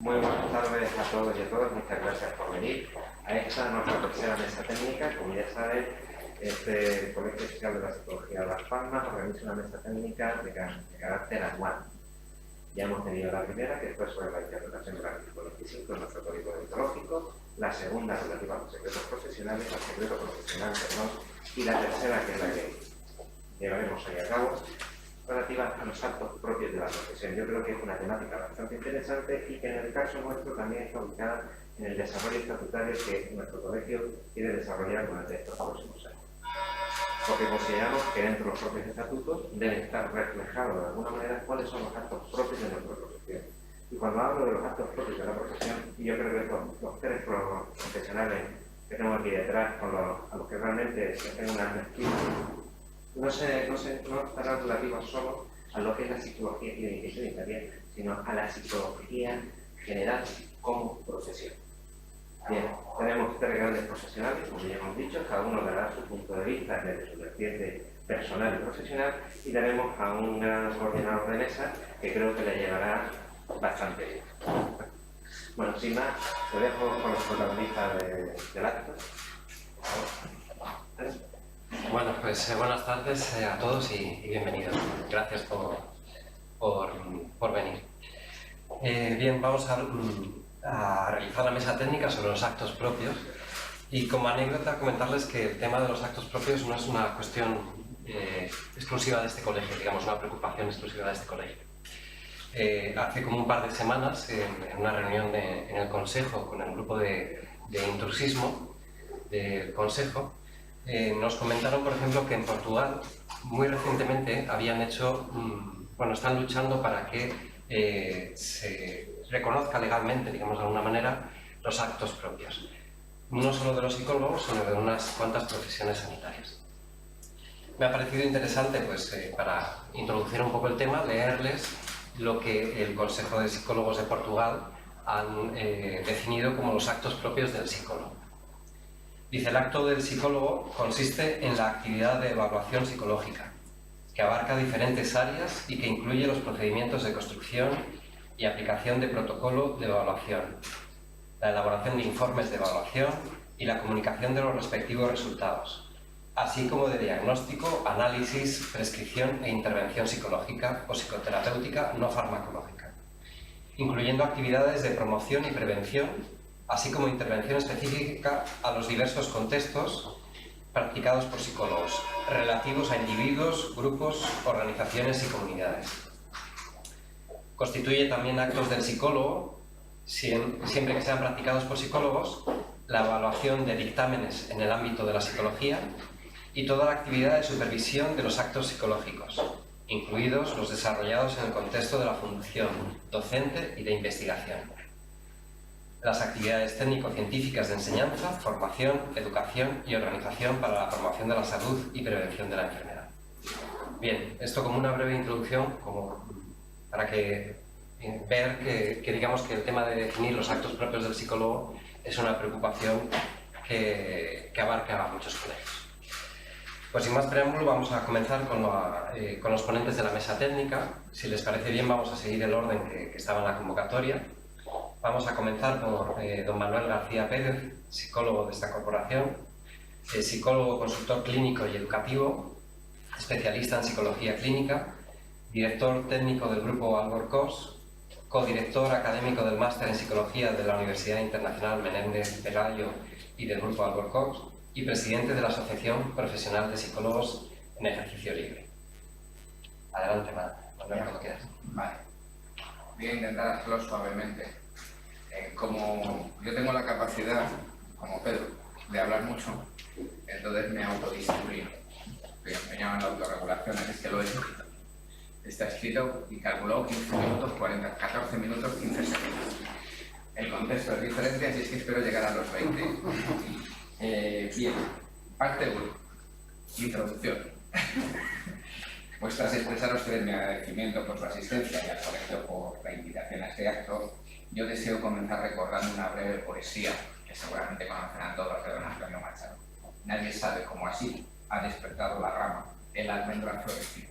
Muy buenas tardes a todos y a todas, muchas gracias por venir a esta nuestra tercera mesa técnica. Como ya saben, este Colegio Oficial de la Psicología de Las Palmas organiza una mesa técnica de carácter anual. Ya hemos tenido la primera, que fue sobre la interpretación del artículo 25 de nuestro Código Deontológico, la segunda relativa a los secretos profesionales, al secreto profesional, y la tercera, que es la que llevaremos hoy a cabo, relativa a los actos propios de la profesión. Yo creo que es una temática bastante interesante y que en el caso nuestro también está ubicada en el desarrollo estatutario que nuestro colegio quiere desarrollar durante estos próximos años. Porque consideramos que dentro de los propios estatutos deben estar reflejados de alguna manera cuáles son los actos propios de nuestra profesión. Y cuando hablo de los actos propios de la profesión, y yo creo que los tres profesionales que tengo aquí detrás, a los que realmente tengo una perspectiva, no estará relativa solo a lo que es la psicología clínica y sanitaria, sino a la psicología general como profesión. Bien, tenemos tres grandes profesionales, como ya hemos dicho, cada uno dará su punto de vista desde su vertiente personal y profesional, y tenemos a un gran coordinador de mesa que creo que le llevará bastante bien. Bueno, sin más, te dejo con los protagonistas del acto. Bueno, pues buenas tardes a todos y bienvenidos. Gracias por venir. Bien, vamos a realizar la mesa técnica sobre los actos propios y como anécdota comentarles que el tema de los actos propios no es una cuestión exclusiva de este colegio, digamos, una preocupación exclusiva de este colegio. Hace como un par de semanas, en una reunión en el Consejo con el grupo de intrusismo del Consejo, nos comentaron, por ejemplo, que en Portugal muy recientemente habían hecho, están luchando para que se reconozca legalmente, digamos de alguna manera, los actos propios. No solo de los psicólogos, sino de unas cuantas profesiones sanitarias. Me ha parecido interesante, pues, para introducir un poco el tema, leerles lo que el Consejo de Psicólogos de Portugal han definido como los actos propios del psicólogo. Dice, el acto del psicólogo consiste en la actividad de evaluación psicológica, que abarca diferentes áreas y que incluye los procedimientos de construcción y aplicación de protocolo de evaluación, la elaboración de informes de evaluación y la comunicación de los respectivos resultados, así como de diagnóstico, análisis, prescripción e intervención psicológica o psicoterapéutica no farmacológica, incluyendo actividades de promoción y prevención, así como intervención específica a los diversos contextos practicados por psicólogos, relativos a individuos, grupos, organizaciones y comunidades. Constituye también actos del psicólogo, siempre que sean practicados por psicólogos, la evaluación de dictámenes en el ámbito de la psicología y toda la actividad de supervisión de los actos psicológicos, incluidos los desarrollados en el contexto de la función docente y de investigación. Las actividades técnico-científicas de enseñanza, formación, educación y organización para la promoción de la salud y prevención de la enfermedad. Bien, esto como una breve introducción, como para ver que digamos que el tema de definir los actos propios del psicólogo es una preocupación que abarca a muchos colegios. Pues sin más preámbulo vamos a comenzar con los ponentes de la mesa técnica. Si les parece bien vamos a seguir el orden que estaba en la convocatoria. Vamos a comenzar por don Manuel García Pérez, psicólogo de esta corporación, psicólogo consultor clínico y educativo, especialista en psicología clínica, director técnico del grupo Albor Cos, codirector académico del máster en psicología de la Universidad Internacional Menéndez Pelayo y del grupo Albor Cos y presidente de la Asociación Profesional de Psicólogos en Ejercicio Libre. Adelante, Manuel, cuando quieras. Vale. Voy a intentar hacerlo suavemente. Como yo tengo la capacidad, como Pedro, de hablar mucho, entonces me autodisciplino. Estoy empeñado en la autorregulación, es que lo he escrito. Está escrito y calculado 15 minutos, 14 minutos, 15 segundos. El contexto es diferente, así es que espero llegar a los 20. Bien, parte 1. Introducción. Pues tras expresar a ustedes mi agradecimiento por su asistencia y al colegio por la invitación a este acto, yo deseo comenzar recordando una breve poesía que seguramente conocerán todos de don Antonio Machado. Nadie sabe cómo así ha despertado la rama, el almendro ha florecido.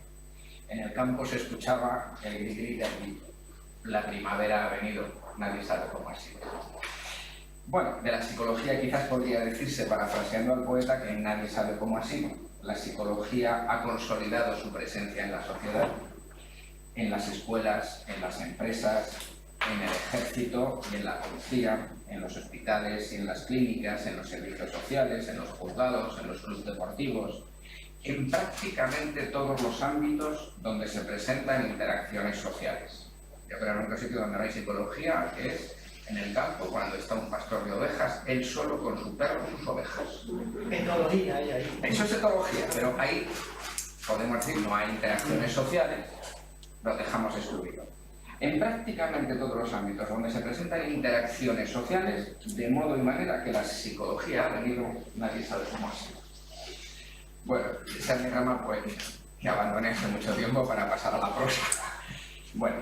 En el campo se escuchaba el grito del grito. la primavera ha venido, nadie sabe cómo ha sido. Bueno, de la psicología quizás podría decirse, parafraseando al poeta, que nadie sabe cómo ha sido. La psicología ha consolidado su presencia en la sociedad, en las escuelas, en las empresas, en el ejército y en la policía, en los hospitales y en las clínicas, en los servicios sociales, en los juzgados, en los clubes deportivos, en prácticamente todos los ámbitos donde se presentan interacciones sociales. Yo creo que el único sitio donde no hay psicología es en el campo, cuando está un pastor de ovejas, él solo con su perro y sus ovejas. Etología hay ahí. Eso es etología, pero ahí, podemos decir, no hay interacciones sociales, lo dejamos excluido. En prácticamente todos los ámbitos donde se presentan interacciones sociales, de modo y manera que la psicología ha venido, nadie sabe cómo ha sido. Bueno, esa es mi rama poética, que abandoné hace mucho tiempo para pasar a la prosa. Bueno,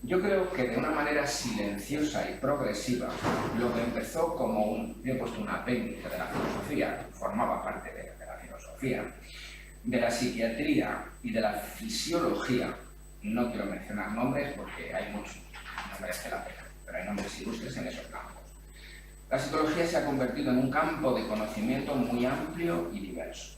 yo creo que de una manera silenciosa y progresiva, lo que empezó como yo he puesto un apéndice de la filosofía, formaba parte de la filosofía, de la psiquiatría y de la fisiología. No quiero mencionar nombres porque hay muchos, no merece la pena, pero hay nombres ilustres en esos campos. La psicología se ha convertido en un campo de conocimiento muy amplio y diverso.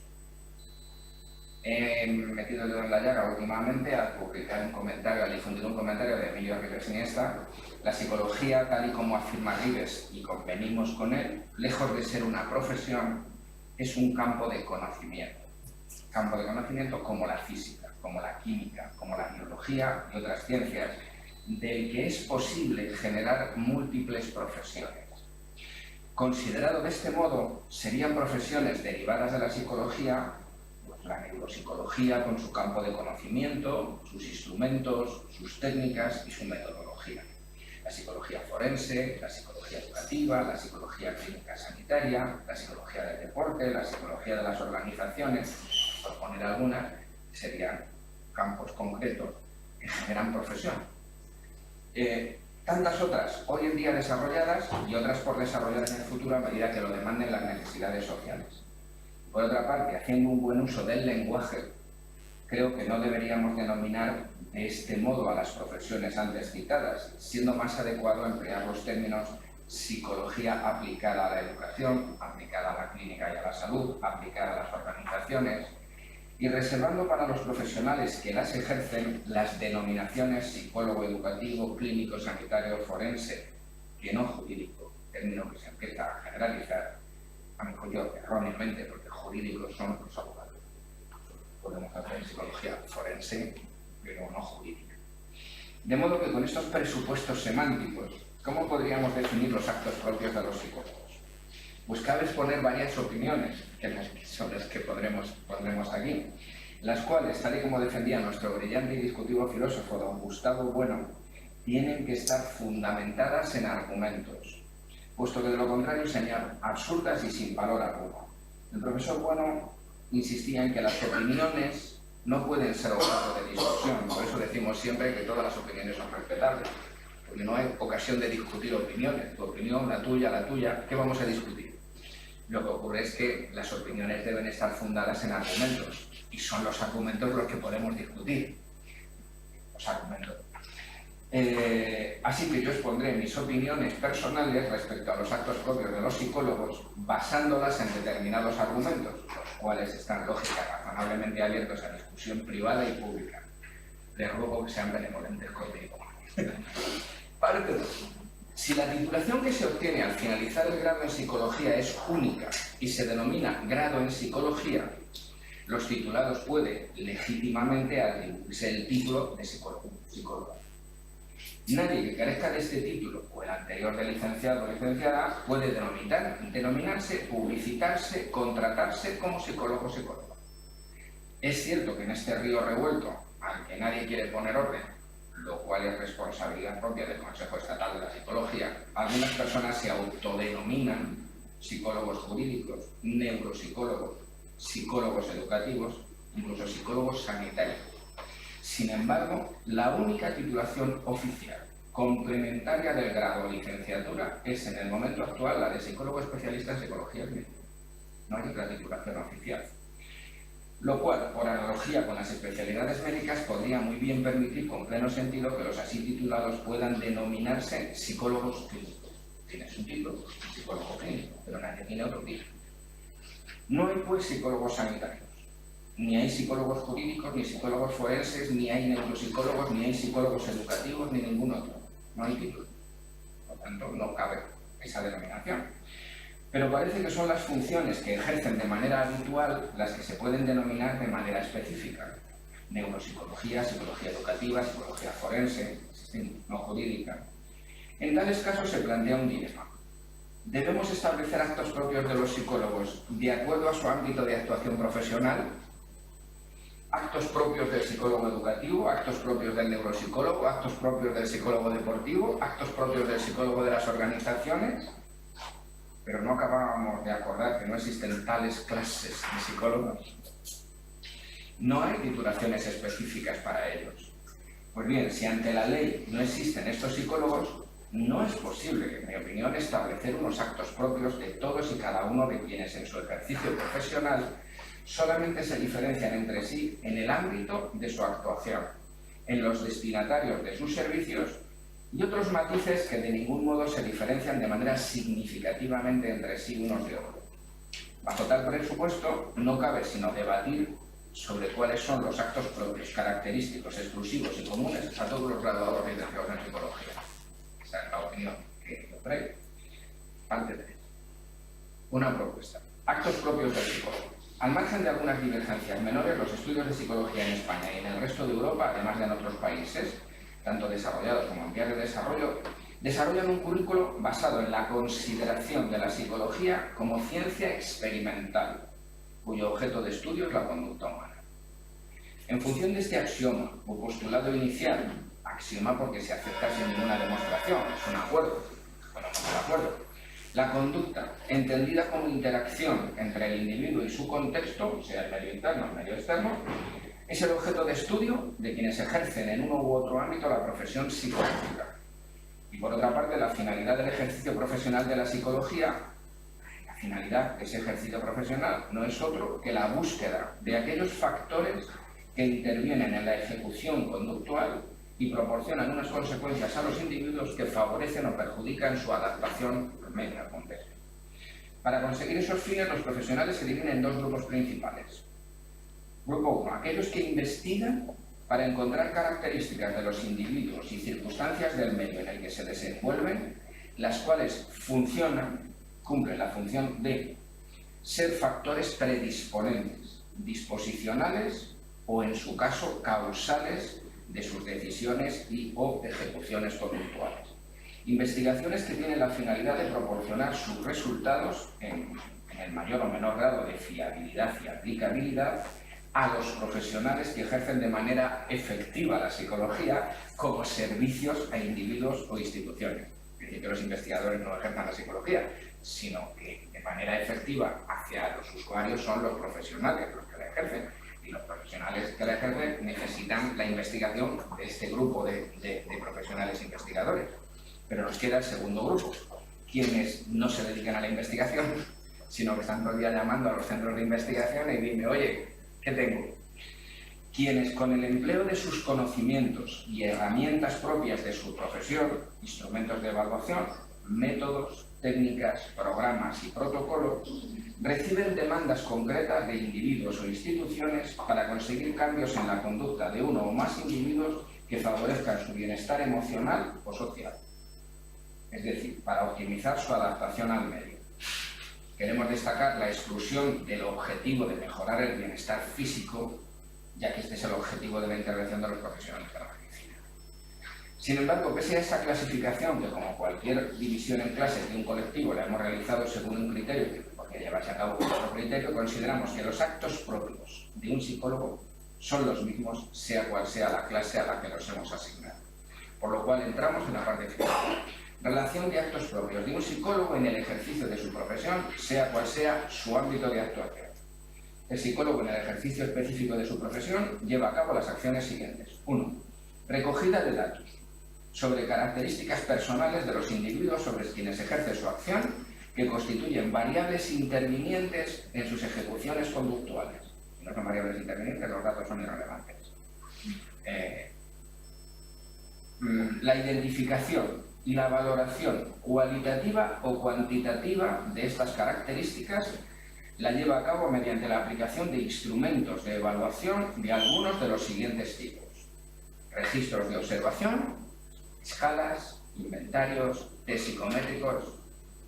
He metido el dedo en la llaga últimamente al publicar un comentario, al difundir un comentario de Emilio Ribes Iniesta. La psicología, tal y como afirma Ribes, y convenimos con él, lejos de ser una profesión, es un campo de conocimiento. Campo de conocimiento como la física, como la química, como la biología y otras ciencias, del que es posible generar múltiples profesiones. Considerado de este modo, serían profesiones derivadas de la psicología, pues la neuropsicología con su campo de conocimiento, sus instrumentos, sus técnicas y su metodología. La psicología forense, la psicología educativa, la psicología clínica sanitaria, la psicología del deporte, la psicología de las organizaciones, por poner algunas, serían campos concretos que generan profesión. Tantas otras hoy en día desarrolladas y otras por desarrollar en el futuro a medida que lo demanden las necesidades sociales. Por otra parte, haciendo un buen uso del lenguaje, creo que no deberíamos denominar de este modo a las profesiones antes citadas, siendo más adecuado emplear los términos psicología aplicada a la educación, aplicada a la clínica y a la salud, aplicada a las organizaciones, y reservando para los profesionales que las ejercen las denominaciones psicólogo educativo, clínico, sanitario, forense, que no jurídico, término que se empieza a generalizar, a mi juicio erróneamente, porque jurídicos son los abogados. Podemos hacer psicología forense, pero no jurídica. De modo que con estos presupuestos semánticos, ¿cómo podríamos definir los actos propios de los psicólogos? Pues cabe exponer varias opiniones, que son las que pondremos aquí, las cuales, tal y como defendía nuestro brillante y discutivo filósofo don Gustavo Bueno, tienen que estar fundamentadas en argumentos, puesto que de lo contrario serían absurdas y sin valor alguno. El profesor Bueno insistía en que las opiniones no pueden ser objeto de discusión, por eso decimos siempre que todas las opiniones son respetables, porque no hay ocasión de discutir opiniones, tu opinión, la tuya, ¿qué vamos a discutir? Lo que ocurre es que las opiniones deben estar fundadas en argumentos, y son los argumentos los que podemos discutir. Los argumentos. Así que yo expondré mis opiniones personales respecto a los actos propios de los psicólogos, basándolas en determinados argumentos, los cuales están lógica y razonablemente abiertos a discusión privada y pública. Les ruego que sean benevolentes conmigo. Parte 2. Si la titulación que se obtiene al finalizar el grado en psicología es única y se denomina grado en psicología, los titulados pueden legítimamente atribuirse el título de psicólogo. Nadie que carezca de este título o el anterior de licenciado o licenciada puede denominarse, publicitarse, contratarse como psicólogo o psicóloga. Es cierto que en este río revuelto, al que nadie quiere poner orden, lo cual es responsabilidad propia del Consejo Estatal de la Psicología, algunas personas se autodenominan psicólogos jurídicos, neuropsicólogos, psicólogos educativos, incluso psicólogos sanitarios. Sin embargo, la única titulación oficial complementaria del grado o licenciatura es en el momento actual la de psicólogo especialista en psicología clínica. No hay otra titulación oficial. lo cual, por analogía con las especialidades médicas, podría muy bien permitir con pleno sentido que los así titulados puedan denominarse psicólogos clínicos. Tienes un título, psicólogo clínico, pero nadie tiene otro título. No hay pues psicólogos sanitarios, ni hay psicólogos jurídicos, ni psicólogos forenses, ni hay neuropsicólogos, ni hay psicólogos educativos, ni ningún otro. No hay título. Por tanto, no cabe esa denominación. Pero parece que son las funciones que ejercen de manera habitual las que se pueden denominar de manera específica. Neuropsicología, psicología educativa, psicología forense, no jurídica. En tales casos se plantea un dilema. ¿Debemos establecer actos propios de los psicólogos de acuerdo a su ámbito de actuación profesional? ¿Actos propios del psicólogo educativo? ¿Actos propios del neuropsicólogo? ¿Actos propios del psicólogo deportivo? ¿Actos propios del psicólogo de las organizaciones? Pero no acabábamos de acordar que no existen tales clases de psicólogos. No hay titulaciones específicas para ellos. Pues bien, si ante la ley no existen estos psicólogos, no es posible, en mi opinión, establecer unos actos propios de todos y cada uno de quienes en su ejercicio profesional solamente se diferencian entre sí en el ámbito de su actuación, en los destinatarios de sus servicios y otros matices que de ningún modo se diferencian de manera significativamente entre sí unos de otros. Bajo tal presupuesto, no cabe sino debatir sobre cuáles son los actos propios, característicos, exclusivos y comunes a todos los graduados y licenciados en psicología. Esa es la opinión que yo traigo. Parte 3. Una propuesta. Actos propios del psicólogo. Al margen de algunas divergencias menores, los estudios de psicología en España y en el resto de Europa, además de en otros países, tanto desarrollados como en vías de desarrollo, desarrollan un currículo basado en la consideración de la psicología como ciencia experimental, cuyo objeto de estudio es la conducta humana. En función de este axioma o postulado inicial, axioma porque se acepta sin ninguna demostración, es un acuerdo, ponemos el acuerdo. La conducta, entendida como interacción entre el individuo y su contexto, sea el medio interno o el medio externo, es el objeto de estudio de quienes ejercen en uno u otro ámbito la profesión psicológica. Y por otra parte, la finalidad del ejercicio profesional de la psicología, la finalidad de ese ejercicio profesional no es otro que la búsqueda de aquellos factores que intervienen en la ejecución conductual y proporcionan unas consecuencias a los individuos que favorecen o perjudican su adaptación al medio, al contexto. Para conseguir esos fines, los profesionales se dividen en dos grupos principales. Grupo 1, aquellos que investigan para encontrar características de los individuos y circunstancias del medio en el que se desenvuelven, las cuales cumplen la función de ser factores predisponentes, disposicionales o, en su caso, causales de sus decisiones y o ejecuciones conductuales. Investigaciones que tienen la finalidad de proporcionar sus resultados en el mayor o menor grado de fiabilidad y aplicabilidad a los profesionales que ejercen de manera efectiva la psicología como servicios a individuos o instituciones. Es decir, que los investigadores no ejerzan la psicología, sino que de manera efectiva hacia los usuarios son los profesionales los que la ejercen. Y los profesionales que la ejercen necesitan la investigación de este grupo de profesionales investigadores. Pero nos queda el segundo grupo, quienes no se dedican a la investigación, sino que están todo el día llamando a los centros de investigación y dime, oye, ¿qué tengo? Quienes con el empleo de sus conocimientos y herramientas propias de su profesión, instrumentos de evaluación, métodos, técnicas, programas y protocolos, reciben demandas concretas de individuos o instituciones para conseguir cambios en la conducta de uno o más individuos que favorezcan su bienestar emocional o social. Es decir, para optimizar su adaptación al medio. Queremos destacar la exclusión del objetivo de mejorar el bienestar físico, ya que este es el objetivo de la intervención de los profesionales de la medicina. Sin embargo, pese a esa clasificación, que como cualquier división en clases de un colectivo la hemos realizado según un criterio que podría llevarse a cabo por otro criterio, consideramos que los actos propios de un psicólogo son los mismos, sea cual sea la clase a la que los hemos asignado. Por lo cual entramos en la parte final. Relación de actos propios de un psicólogo en el ejercicio de su profesión, sea cual sea su ámbito de actuación. El psicólogo en el ejercicio específico de su profesión lleva a cabo las acciones siguientes. 1. Recogida de datos sobre características personales de los individuos sobre quienes ejerce su acción que constituyen variables intervinientes en sus ejecuciones conductuales. no son variables intervinientes, los datos son irrelevantes. La identificación y la valoración cualitativa o cuantitativa de estas características la lleva a cabo mediante la aplicación de instrumentos de evaluación de algunos de los siguientes tipos: registros de observación, escalas, inventarios, test psicométricos,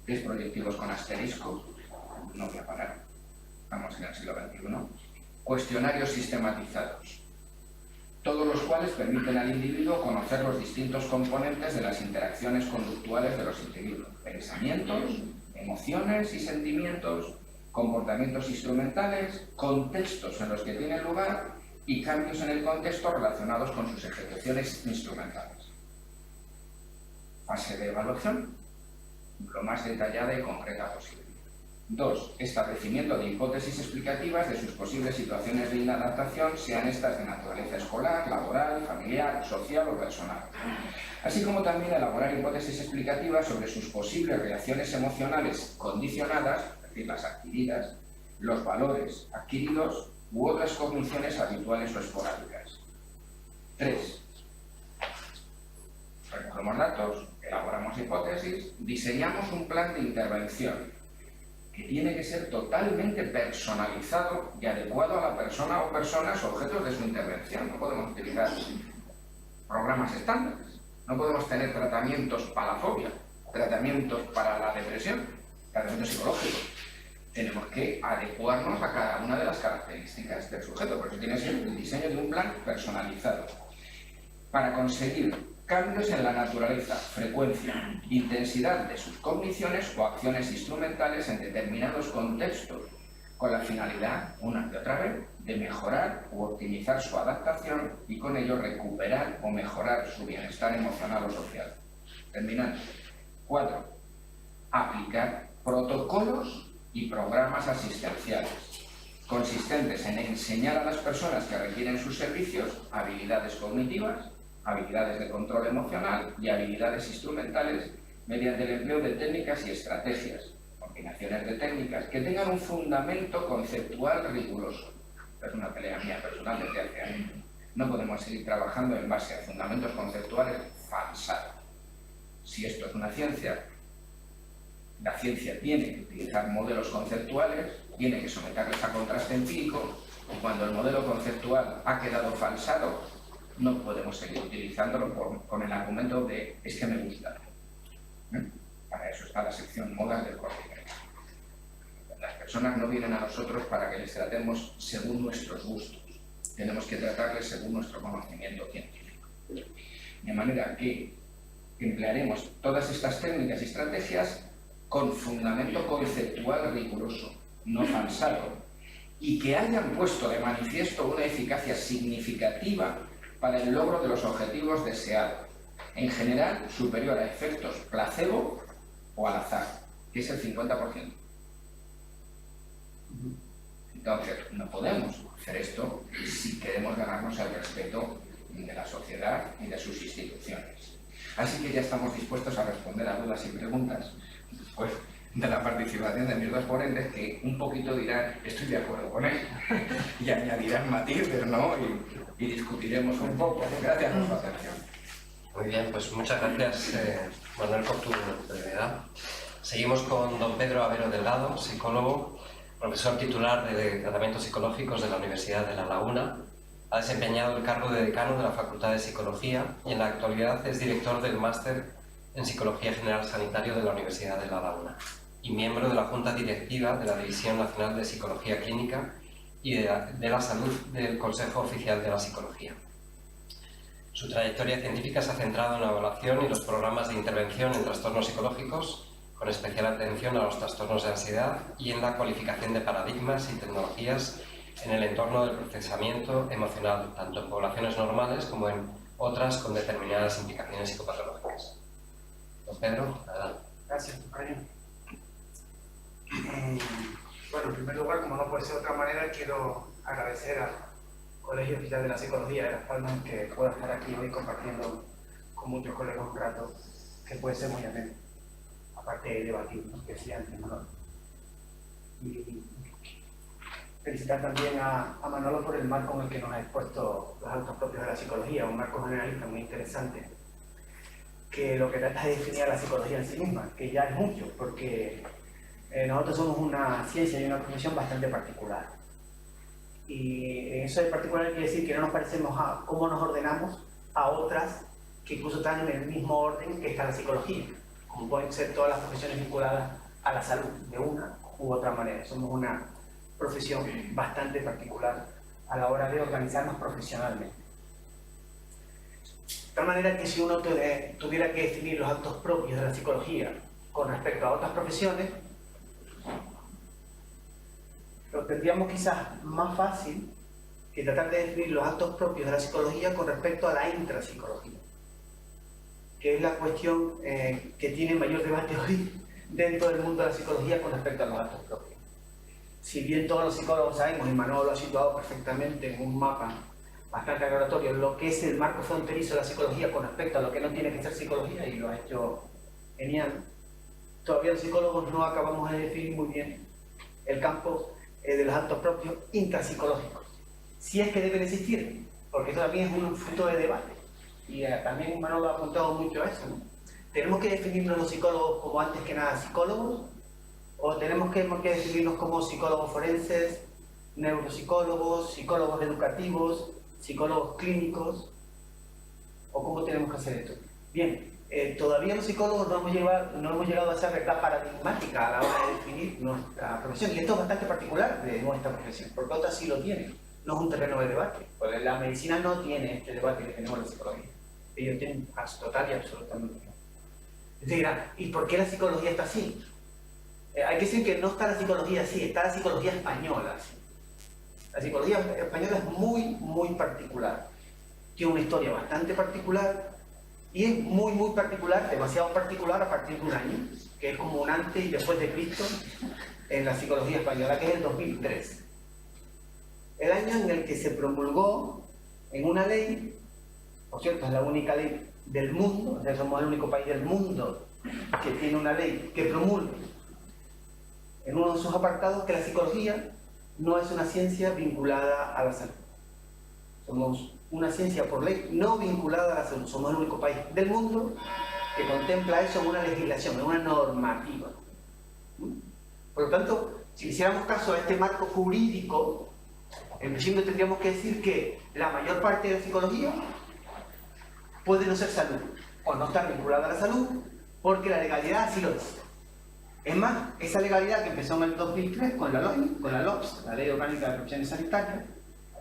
test proyectivos con asterisco, no voy a parar, estamos en el siglo XXI, cuestionarios sistematizados, todos los cuales permiten al individuo conocer los distintos componentes de las interacciones conductuales de los individuos: pensamientos, emociones y sentimientos, comportamientos instrumentales, contextos en los que tienen lugar y cambios en el contexto relacionados con sus ejecuciones instrumentales. Fase de evaluación, lo más detallada y concreta posible. 2. Establecimiento de hipótesis explicativas de sus posibles situaciones de inadaptación, sean estas de naturaleza escolar, laboral, familiar, social o personal. Así como también elaborar hipótesis explicativas sobre sus posibles reacciones emocionales condicionadas, es decir, las adquiridas, los valores adquiridos u otras cogniciones habituales o esporádicas. 3. Recogemos datos, elaboramos hipótesis, diseñamos un plan de intervención que tiene que ser totalmente personalizado y adecuado a la persona o personas objetos de su intervención. No podemos utilizar programas estándares, no podemos tener tratamientos para la fobia, tratamientos para la depresión, tratamientos psicológicos. Tenemos que adecuarnos a cada una de las características del sujeto, por eso tiene que ser el diseño de un plan personalizado. Para conseguir cambios en la naturaleza, frecuencia, intensidad de sus cogniciones o acciones instrumentales en determinados contextos, con la finalidad, una y otra vez, de mejorar u optimizar su adaptación y con ello recuperar o mejorar su bienestar emocional o social. Terminando. 4. Aplicar protocolos y programas asistenciales consistentes en enseñar a las personas que requieren sus servicios habilidades cognitivas, habilidades de control emocional y habilidades instrumentales mediante el empleo de técnicas y estrategias, combinaciones de técnicas que tengan un fundamento conceptual riguroso. Es una pelea mía personal desde hace años. No podemos seguir trabajando en base a fundamentos conceptuales falsados. Si esto es una ciencia, la ciencia tiene que utilizar modelos conceptuales, tiene que someterles a contraste empírico, y cuando el modelo conceptual ha quedado falsado, no podemos seguir utilizándolo con el argumento de es que me gusta. Para eso está la sección modas del Corte Inglés. Las personas no vienen a nosotros para que les tratemos según nuestros gustos. Tenemos que tratarles según nuestro conocimiento científico. De manera que emplearemos todas estas técnicas y estrategias con fundamento conceptual riguroso, no falsado, y que hayan puesto de manifiesto una eficacia significativa para el logro de los objetivos deseados, en general superior a efectos placebo o al azar, que es el 50%. Entonces, no podemos hacer esto si queremos ganarnos el respeto de la sociedad y de sus instituciones. Así que ya estamos dispuestos a responder a dudas y preguntas pues, de la participación de mis dos ponentes, que un poquito dirán, estoy de acuerdo con él, y añadirán matices, ¿no? Y discutiremos un poco. Gracias por su atención. Muy bien, pues muchas gracias, Manuel, por tu brevedad. Seguimos con don Pedro Avero Delgado, psicólogo, profesor titular de Tratamientos Psicológicos de la Universidad de La Laguna. Ha desempeñado el cargo de decano de la Facultad de Psicología y en la actualidad es director del Máster en Psicología General Sanitario de la Universidad de La Laguna y miembro de la Junta Directiva de la División Nacional de Psicología Clínica y de la Salud del Consejo Oficial de la Psicología. Su trayectoria científica se ha centrado en la evaluación y los programas de intervención en trastornos psicológicos, con especial atención a los trastornos de ansiedad y en la cualificación de paradigmas y tecnologías en el entorno del procesamiento emocional, tanto en poblaciones normales como en otras con determinadas implicaciones psicopatológicas. Don Pedro, adelante. Gracias, compañero. Bueno, en primer lugar, como no puede ser de otra manera, quiero agradecer al Colegio Oficial de la Psicología de Las Palmas que pueda estar aquí hoy compartiendo con muchos colegas un rato que puede ser muy atento, aparte de debatir, ¿no? Que sea entre nosotros. Y felicitar también a Manolo por el marco en el que nos ha expuesto los actos propios de la psicología, un marco generalista muy interesante, que lo que trata es definir a la psicología en sí misma, que ya es mucho, porque nosotros somos una ciencia y una profesión bastante particular. Y eso en particular quiere decir que no nos parecemos a cómo nos ordenamos a otras que incluso están en el mismo orden que está la psicología, como pueden ser todas las profesiones vinculadas a la salud, de una u otra manera. Somos una profesión bastante particular a la hora de organizarnos profesionalmente. De tal manera que si uno tuviera que definir los actos propios de la psicología con respecto a otras profesiones, lo tendríamos quizás más fácil que tratar de definir los actos propios de la psicología con respecto a la intrapsicología, que es la cuestión que tiene mayor debate hoy dentro del mundo de la psicología con respecto a los actos propios. Si bien todos los psicólogos sabemos, y Manolo lo ha situado perfectamente en un mapa bastante aclaratorio, lo que es el marco fronterizo de la psicología con respecto a lo que no tiene que ser psicología, y lo ha hecho genial, todavía los psicólogos no acabamos de definir muy bien el campo de los actos propios intrapsicológicos. Si es que deben existir, porque esto también es un fruto de debate, y también Manolo ha apuntado mucho a eso, ¿no? ¿Tenemos que definirnos los psicólogos como antes que nada psicólogos? ¿O tenemos que definirnos como psicólogos forenses, neuropsicólogos, psicólogos educativos, psicólogos clínicos? ¿O cómo tenemos que hacer esto? Bien, todavía los psicólogos no hemos llegado a esa verdad paradigmática a la hora de definir nuestra profesión. Y esto es bastante particular de nuestra profesión, porque otras sí lo tienen. No es un terreno de debate, porque la medicina no tiene este debate que tenemos en la psicología. Ellos tienen total y absolutamente. Entonces dirán, ¿y por qué la psicología está así? Hay que decir que no está la psicología así, está la psicología española así. La psicología española es muy particular. Tiene una historia bastante particular y es muy particular, demasiado particular a partir de un año, que es como un antes y después de Cristo en la psicología española, que es el 2003. El año en el que se promulgó en una ley, por cierto, es la única ley del mundo, o sea, somos el único país del mundo que tiene una ley que promulga en uno de sus apartados que la psicología no es una ciencia vinculada a la salud. Somos una ciencia por ley no vinculada a la salud. Somos el único país del mundo que contempla eso en una legislación, en una normativa. Por lo tanto, si hiciéramos caso a este marco jurídico, en principio tendríamos que decir que la mayor parte de la psicología puede no ser salud, o no estar vinculada a la salud, porque la legalidad así lo dice. Es más, esa legalidad que empezó en el 2003 con la LOPS, la Ley Orgánica de Profesiones Sanitarias,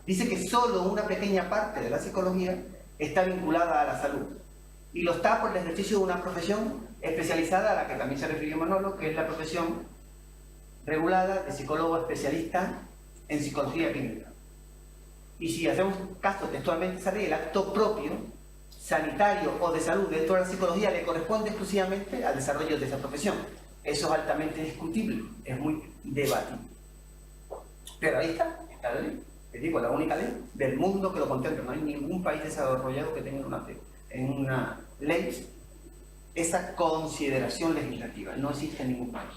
dice que solo una pequeña parte de la psicología está vinculada a la salud. Y lo está por el ejercicio de una profesión especializada a la que también se refirió Manolo, que es la profesión regulada de psicólogo especialista en psicología clínica. Y si hacemos caso textualmente a esa ley, el acto propio, sanitario o de salud dentro de la psicología le corresponde exclusivamente al desarrollo de esa profesión. Eso es altamente discutible, es muy debatible. Pero ahí está la ley. Les digo, la única ley del mundo que lo contempla. No hay ningún país desarrollado que tenga en una ley esa consideración legislativa. No existe en ningún país.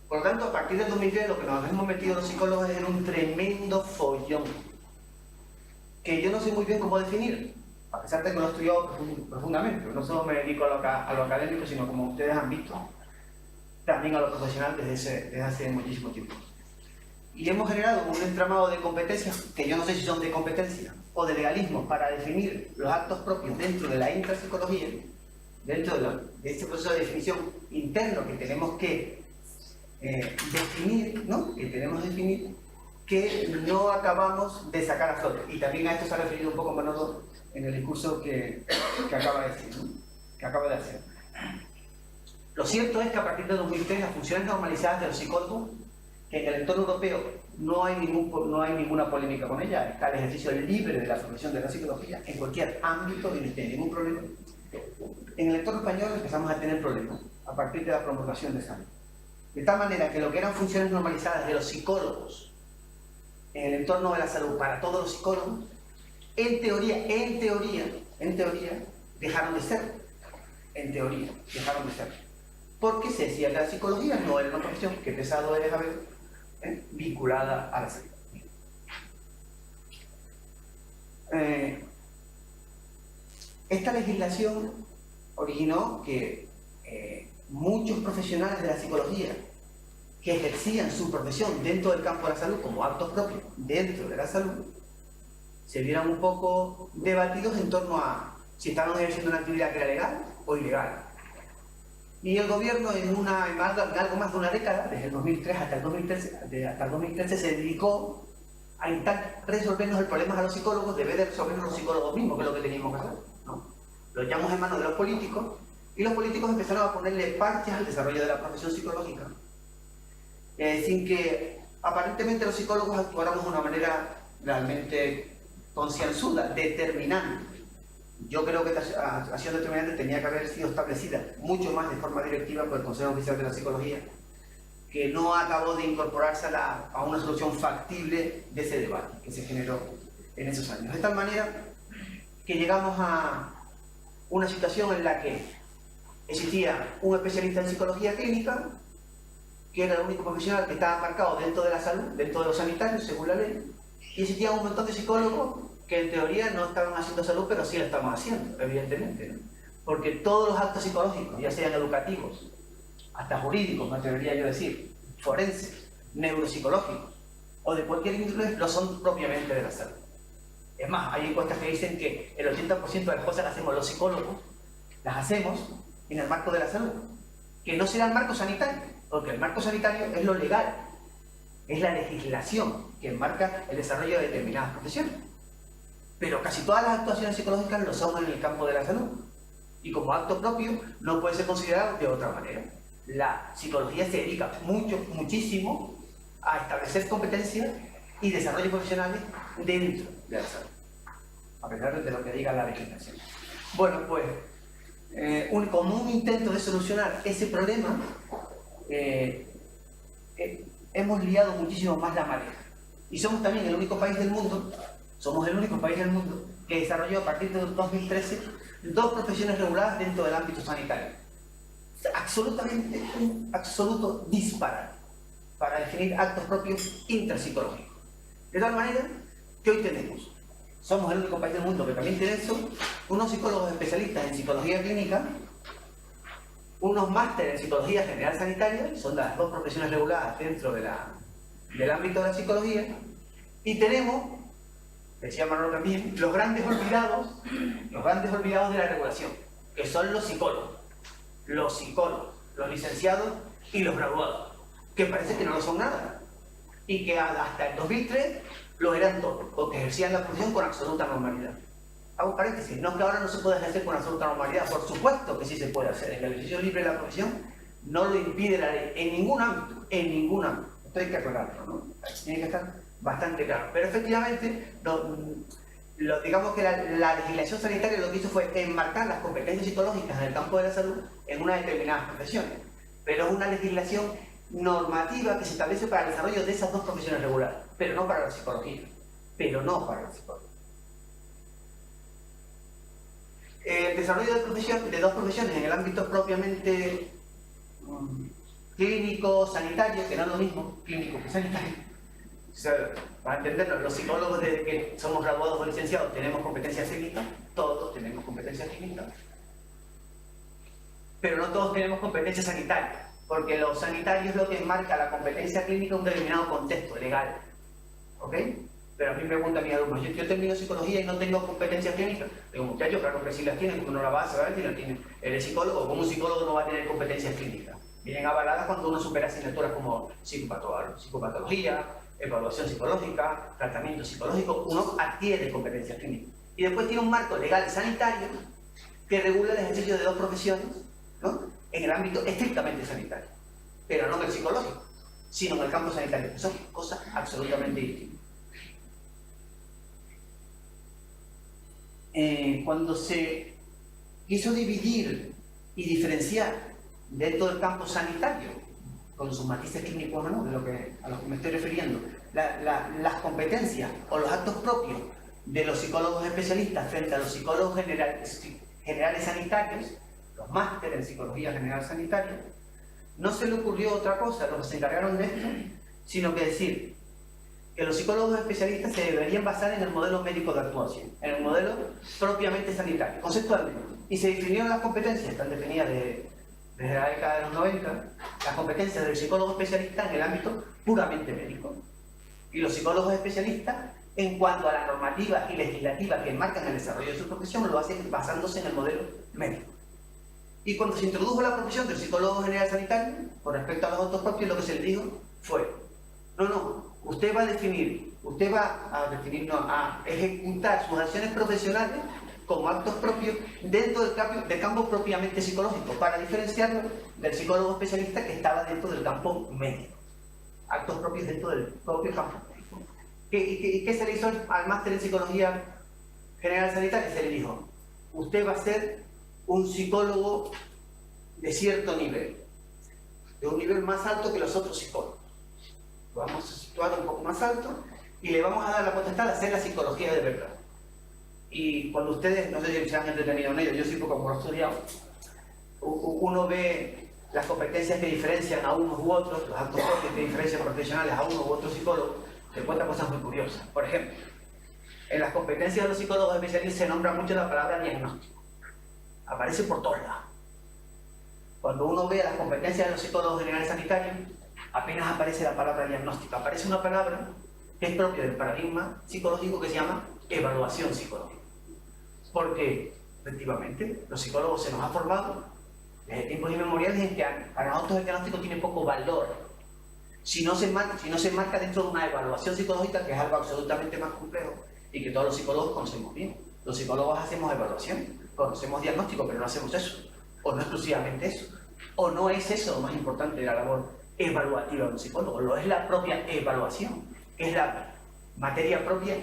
Por lo tanto, a partir del 2010 lo que nos hemos metido los psicólogos es en un tremendo follón que yo no sé muy bien cómo definir, a pesar de que lo he estudiado profundamente. No solo me dedico a lo académico, sino, como ustedes han visto, también a lo profesional desde hace muchísimo tiempo. Y hemos generado un entramado de competencias, que yo no sé si son de competencia o de legalismo, para definir los actos propios dentro de la intrapsicología, dentro de este proceso de definición interno que tenemos que definir, ¿no? Que no acabamos de sacar a flote. Y también a esto se ha referido un poco Manolo en el discurso que acaba de decir, ¿no? Que acaba de hacer. Lo cierto es que a partir de 2003 las funciones normalizadas de los psicólogos, que en el entorno europeo no hay ninguna polémica con ella, está el ejercicio libre de la formación de la psicología en cualquier ámbito y no tiene ningún problema. En el entorno español empezamos a tener problemas a partir de la promulgación de esa ley. De tal manera que lo que eran funciones normalizadas de los psicólogos en el entorno de la salud para todos los psicólogos, en teoría, dejaron de ser. En teoría, dejaron de ser. Porque se decía que la psicología no era una profesión, que pesado es a ver, vinculada a la salud. Esta legislación originó que muchos profesionales de la psicología que ejercían su profesión dentro del campo de la salud como actos propios dentro de la salud se vieran un poco debatidos en torno a si estaban ejerciendo una actividad que era legal o ilegal. Y el gobierno en algo más de una década, desde el 2003 hasta el 2013, se dedicó a intentar resolvernos el problema a los psicólogos, debe de resolvernos los psicólogos mismos, que es lo que teníamos que hacer, ¿no? Lo echamos en manos de los políticos, y los políticos empezaron a ponerle parches al desarrollo de la profesión psicológica, sin que aparentemente los psicólogos actuáramos de una manera realmente concienzuda, determinante. Yo creo que esta acción determinante tenía que haber sido establecida mucho más de forma directiva por el Consejo Oficial de la Psicología, que no acabó de incorporarse a una solución factible de ese debate que se generó en esos años. De tal manera que llegamos a una situación en la que existía un especialista en psicología clínica, que era el único profesional que estaba marcado dentro de la salud, dentro de los sanitarios, según la ley, y existía un montón de psicólogos que en teoría no estaban haciendo salud, pero sí lo estaban haciendo, evidentemente, ¿no? Porque todos los actos psicológicos, ya sean educativos, hasta jurídicos, me atrevería yo a decir, forenses, neuropsicológicos, o de cualquier índole, lo son propiamente de la salud. Es más, hay encuestas que dicen que el 80% de las cosas que hacemos los psicólogos, las hacemos en el marco de la salud, que no será el marco sanitario, porque el marco sanitario es lo legal, es la legislación que enmarca el desarrollo de determinadas profesiones. Pero casi todas las actuaciones psicológicas lo son en el campo de la salud, y como acto propio no puede ser considerado de otra manera. La psicología se dedica muchísimo a establecer competencias y desarrollos profesionales dentro de la salud, a pesar de lo que diga la legislación. Bueno, pues como un intento de solucionar ese problema, hemos liado muchísimo más la marea. Y somos también el único país del mundo, que desarrolló a partir de 2013 dos profesiones reguladas dentro del ámbito sanitario. Absolutamente un absoluto disparate para definir actos propios intrapsicológicos. De tal manera que hoy somos el único país del mundo que también tiene eso, unos psicólogos especialistas en psicología clínica, unos másteres en psicología general sanitaria, son las dos profesiones reguladas dentro del ámbito de la psicología, y tenemos, decía Manolo también, los grandes olvidados de la regulación, que son los psicólogos, los licenciados y los graduados, que parece que no lo son nada, y que hasta el 2003 lo eran todos, porque ejercían la profesión con absoluta normalidad. Hago un paréntesis, no es que ahora no se pueda ejercer con absoluta normalidad, por supuesto que sí se puede hacer, en el ejercicio libre de la profesión no lo impide la ley, en ningún ámbito, esto hay que aclararlo, ¿no? Tiene que estar bastante claro, pero efectivamente, digamos que la legislación sanitaria lo que hizo fue enmarcar las competencias psicológicas en el campo de la salud en unas determinadas profesiones, pero es una legislación normativa que se establece para el desarrollo de esas dos profesiones regulares, pero no para la psicología, El desarrollo de dos profesiones en el ámbito propiamente clínico, sanitario, que no es lo mismo clínico que sanitario. O sea, para entendernos, los psicólogos desde que somos graduados o licenciados tenemos competencias técnicas, todos tenemos competencias técnicas, pero no todos tenemos competencias sanitarias, porque lo sanitario es lo que marca la competencia clínica en un determinado contexto legal, ¿ok? Pero a mí me preguntan mis alumnos, yo termino psicología y no tengo competencias clínicas. Digo, muchachos, claro que sí las tienen, porque uno la va a saber si las tiene. Eres psicólogo, como un psicólogo no va a tener competencias clínicas. Vienen avaladas cuando uno supera asignaturas como psicopatología, evaluación psicológica, tratamiento psicológico, uno adquiere competencias clínicas. Y después tiene un marco legal sanitario que regula el ejercicio de dos profesiones, ¿no? En el ámbito estrictamente sanitario, pero no en el psicológico, sino en el campo sanitario, que son cosas absolutamente distintas. Cuando se quiso dividir y diferenciar dentro del campo sanitario, con sus matices clínicos o no, a lo que me estoy refiriendo, las competencias o los actos propios de los psicólogos especialistas frente a los psicólogos generales sanitarios, los másteres en psicología general sanitaria, no se le ocurrió otra cosa, los que se encargaron de esto, sino que decir que los psicólogos especialistas se deberían basar en el modelo médico de actuación, en el modelo propiamente sanitario, conceptualmente. Y se definieron las competencias, están definidas desde la década de los 90, las competencias del psicólogo especialista en el ámbito puramente médico. Y los psicólogos especialistas, en cuanto a la normativa y legislativa que marcan el desarrollo de su profesión, lo hacen basándose en el modelo médico. Y cuando se introdujo la profesión del psicólogo general sanitario, con respecto a los autos propios, lo que se le dijo fue: no, usted va a definir, a ejecutar sus acciones profesionales como actos propios dentro del campo propiamente psicológico, para diferenciarlo del psicólogo especialista que estaba dentro del campo médico. Actos propios dentro del propio campo médico. ¿Y qué se le hizo al máster en psicología general sanitaria? Se le dijo: usted va a ser un psicólogo de cierto nivel, de un nivel más alto que los otros psicólogos. Lo vamos a situar un poco más alto y le vamos a dar la potestad de hacer la psicología de verdad. Y cuando ustedes, no sé si se han entretenido en ello, yo sí, porque como lo he estudiado, uno ve las competencias que diferencian a unos u otros, los actos propios que diferencian profesionales a uno u otro psicólogo, te cuentan cosas muy curiosas. Por ejemplo, en las competencias de los psicólogos especialistas se nombra mucho la palabra diagnóstico. Aparece por todos lados. Cuando uno ve las competencias de los psicólogos generales sanitarios, apenas aparece la palabra diagnóstico. Aparece una palabra que es propia del paradigma psicológico que se llama evaluación psicológica. Porque, efectivamente, los psicólogos se nos ha formado desde tiempos inmemoriales en que para nosotros el diagnóstico tiene poco valor si no se marca dentro de una evaluación psicológica, que es algo absolutamente más complejo y que todos los psicólogos conocemos bien. Los psicólogos hacemos evaluación, conocemos diagnóstico, pero no hacemos eso, o no exclusivamente eso, o no es eso lo más importante de la labor evaluativa de un psicólogo, lo es la propia evaluación, que es la materia propia,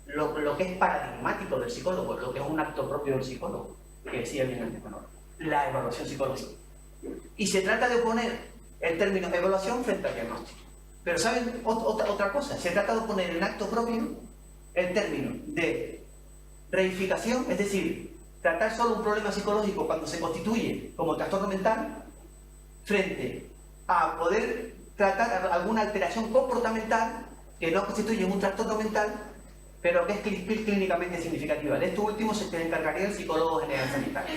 lo que es paradigmático del psicólogo, lo que es un acto propio del psicólogo, que decía bien antes, la evaluación psicológica. Y se trata de oponer el término evaluación frente al diagnóstico. Pero ¿saben otra cosa? Se trata de oponer en acto propio el término de reificación, es decir, tratar solo un problema psicológico cuando se constituye como trastorno mental, frente a poder tratar alguna alteración comportamental que no constituye un trastorno mental, pero que es clínicamente significativa. De esto último se encargaría el psicólogo general sanitario.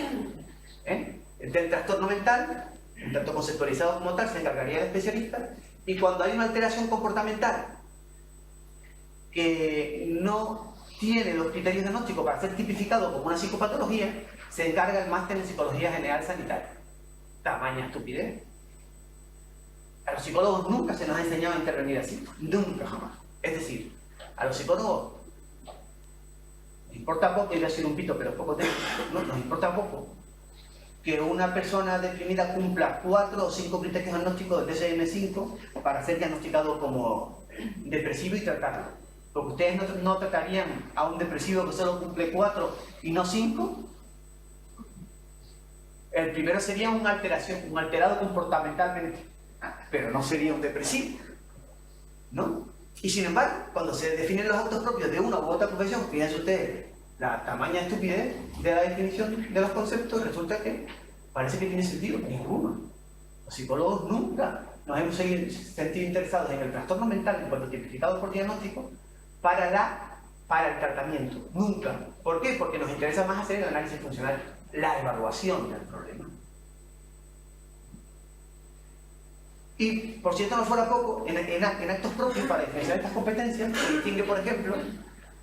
Del trastorno mental, un tanto conceptualizado como tal, se encargaría el especialista, y cuando hay una alteración comportamental que no tiene los criterios diagnósticos para ser tipificado como una psicopatología, se encarga el máster en psicología general sanitaria. Tamaña estupidez. A los psicólogos nunca se nos ha enseñado a intervenir así, nunca jamás. Es decir, a los psicólogos nos importa poco, iba a decir un pito, pero es poco técnico, no, nos importa poco que una persona deprimida cumpla 4 o 5 criterios diagnósticos del DSM-5 para ser diagnosticado como depresivo y tratarlo. Porque ustedes no tratarían a un depresivo que solo cumple 4 y no 5. El primero sería un alterado comportamentalmente, pero no sería un depresivo, ¿no? Y sin embargo, cuando se definen los actos propios de una u otra profesión, fíjense ustedes la tamaña estupidez de la definición de los conceptos, resulta que parece que tiene sentido ninguno. Los psicólogos nunca nos hemos sentido interesados en el trastorno mental en cuanto tipificado por diagnóstico para el tratamiento, nunca. ¿Por qué? Porque nos interesa más hacer el análisis funcional, la evaluación del problema. Y, por cierto, no fuera poco, en actos propios para diferenciar estas competencias, se distingue, por ejemplo,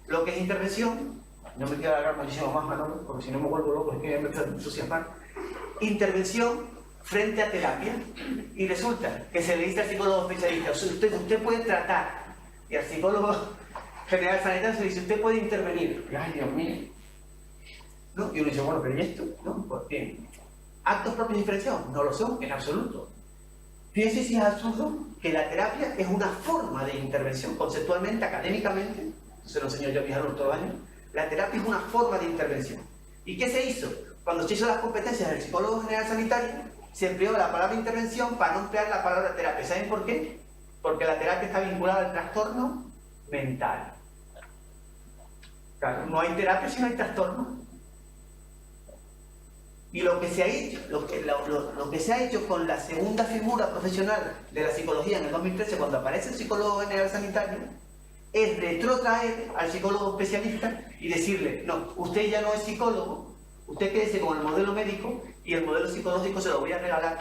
lo que es intervención. No me quiero alargar muchísimo más, Manolo, porque si no me vuelvo loco, es que me empiezo a entusiasmar. Intervención frente a terapia. Y resulta que se le dice al psicólogo especialista: usted puede tratar. Y al psicólogo general sanitario se le dice: usted puede intervenir. Y, ay, Dios mío. ¿No? Y uno dice: bueno, pero ¿y esto? ¿No? ¿Por qué? ¿Actos propios diferenciados? No lo son, en absoluto. Fíjense si es absurdo que la terapia es una forma de intervención, conceptualmente, académicamente. Se lo enseño yo a mis alumnos todos los años. La terapia es una forma de intervención. ¿Y qué se hizo? Cuando se hizo las competencias del psicólogo general sanitario, se empleó la palabra intervención para no emplear la palabra terapia. ¿Saben por qué? Porque la terapia está vinculada al trastorno mental. Claro, no hay terapia si no hay trastorno. Y lo que se ha hecho, lo lo que se ha hecho con la segunda figura profesional de la psicología en el 2013, cuando aparece el psicólogo general sanitario, es retrotraer al psicólogo especialista y decirle, no, usted ya no es psicólogo, usted quédese con el modelo médico y el modelo psicológico se lo voy a regalar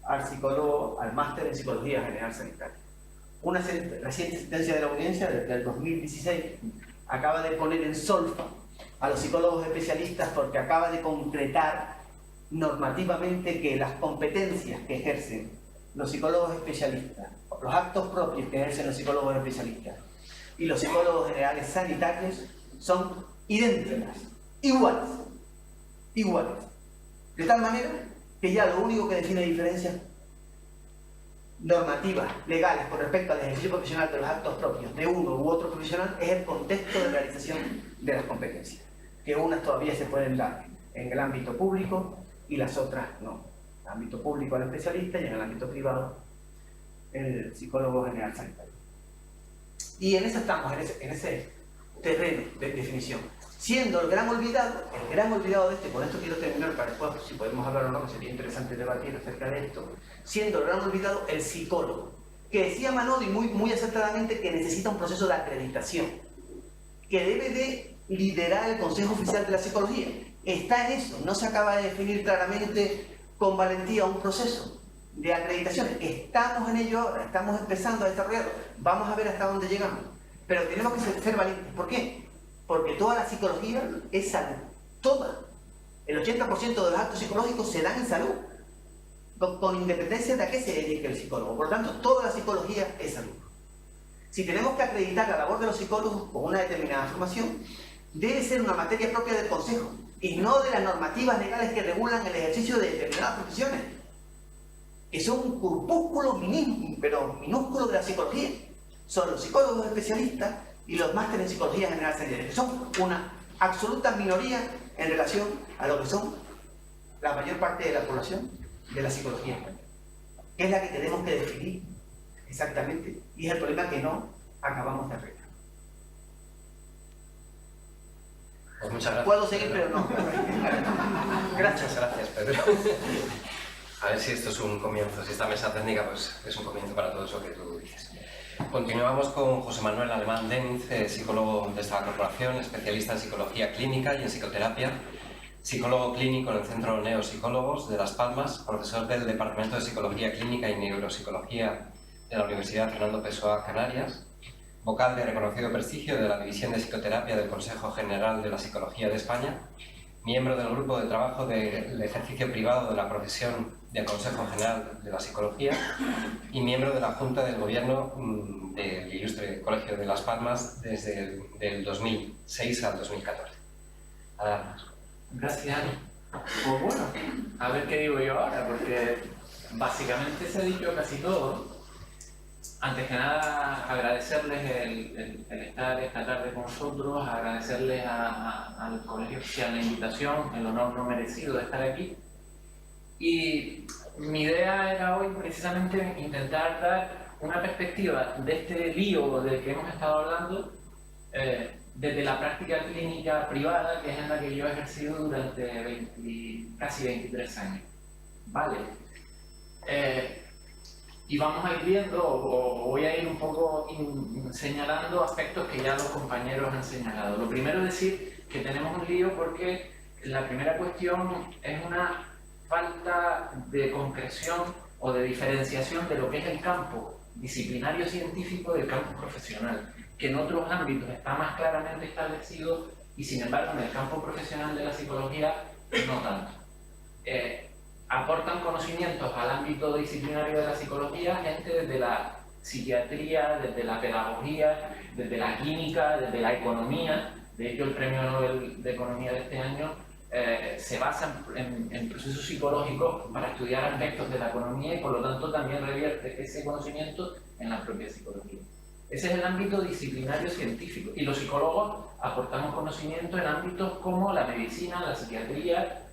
al psicólogo, al máster en psicología general sanitaria. Una reciente sentencia de la audiencia del 2016 acaba de poner en solfa a los psicólogos especialistas porque acaba de concretar normativamente que las competencias que ejercen los psicólogos especialistas, los actos propios que ejercen los psicólogos especialistas y los psicólogos generales sanitarios son idénticas, iguales. De tal manera que ya lo único que define diferencias normativas, legales, con respecto al ejercicio profesional de los actos propios de uno u otro profesional es el contexto de realización de las competencias, que unas todavía se pueden dar en el ámbito público y las otras no. En el ámbito público el especialista y en el ámbito privado el psicólogo general sanitario. Y en eso estamos, en ese terreno de definición. Siendo el gran olvidado de esto, y con esto quiero terminar para después, si podemos hablar o no, que sería interesante debatir acerca de esto, siendo el gran olvidado el psicólogo, que decía Manodi muy acertadamente que necesita un proceso de acreditación, que debe de liderar el Consejo Oficial de la Psicología. Está en eso, no se acaba de definir claramente con valentía un proceso de acreditación. Estamos en ello ahora, estamos empezando a desarrollarlo, vamos a ver hasta dónde llegamos, pero tenemos que ser valientes. ¿Por qué? Porque toda la psicología es salud, toda. El 80% de los actos psicológicos se dan en salud, con independencia de a qué se dedique el psicólogo. Por lo tanto, toda la psicología es salud. Si tenemos que acreditar la labor de los psicólogos con una determinada formación, debe ser una materia propia del Consejo y no de las normativas legales que regulan el ejercicio de determinadas profesiones, que son un corpúsculo minúsculo de la psicología. Son los psicólogos especialistas y los másteres en psicología general sanitaria, que son una absoluta minoría en relación a lo que son la mayor parte de la población de la psicología española, que es la que tenemos que definir exactamente, y es el problema que no acabamos de arreglar. Pues muchas gracias. Puedo seguir, pero no. Gracias, Pedro. A ver si esto es un comienzo, si esta mesa técnica pues, es un comienzo para todo eso que tú dices. Continuamos con José Manuel Alemán Deniz, psicólogo de esta corporación, especialista en psicología clínica y en psicoterapia, psicólogo clínico en el Centro Neopsicólogos de Las Palmas, profesor del Departamento de Psicología Clínica y Neuropsicología de la Universidad Fernando Pessoa, Canarias, vocal de reconocido prestigio de la División de Psicoterapia del Consejo General de la Psicología de España, miembro del Grupo de Trabajo del Ejercicio Privado de la Profesión del Consejo General de la Psicología y miembro de la Junta del Gobierno del Ilustre Colegio de Las Palmas desde el 2006 al 2014. Adelante. Gracias. Pues bueno, a ver qué digo yo ahora, porque básicamente se ha dicho casi todo. Antes que nada, agradecerles el estar esta tarde con nosotros, agradecerles al Colegio Oficial la invitación, el honor no merecido de estar aquí. Y mi idea era hoy precisamente intentar dar una perspectiva de este lío del que hemos estado hablando desde la práctica clínica privada, que es en la que yo he ejercido durante casi 23 años. ¿Vale? Y vamos a ir viendo, o voy a ir un poco señalando aspectos que ya los compañeros han señalado. Lo primero es decir que tenemos un lío porque la primera cuestión es una falta de concreción o de diferenciación de lo que es el campo disciplinario científico del campo profesional, que en otros ámbitos está más claramente establecido y sin embargo en el campo profesional de la psicología no tanto. Aportan conocimientos al ámbito disciplinario de la psicología gente desde la psiquiatría, desde la pedagogía, desde la química, desde la economía. De hecho, el Premio Nobel de Economía de este año se basa en procesos psicológicos para estudiar aspectos de la economía y por lo tanto también revierte ese conocimiento en la propia psicología. Ese es el ámbito disciplinario científico y los psicólogos aportamos conocimiento en ámbitos como la medicina, la psiquiatría,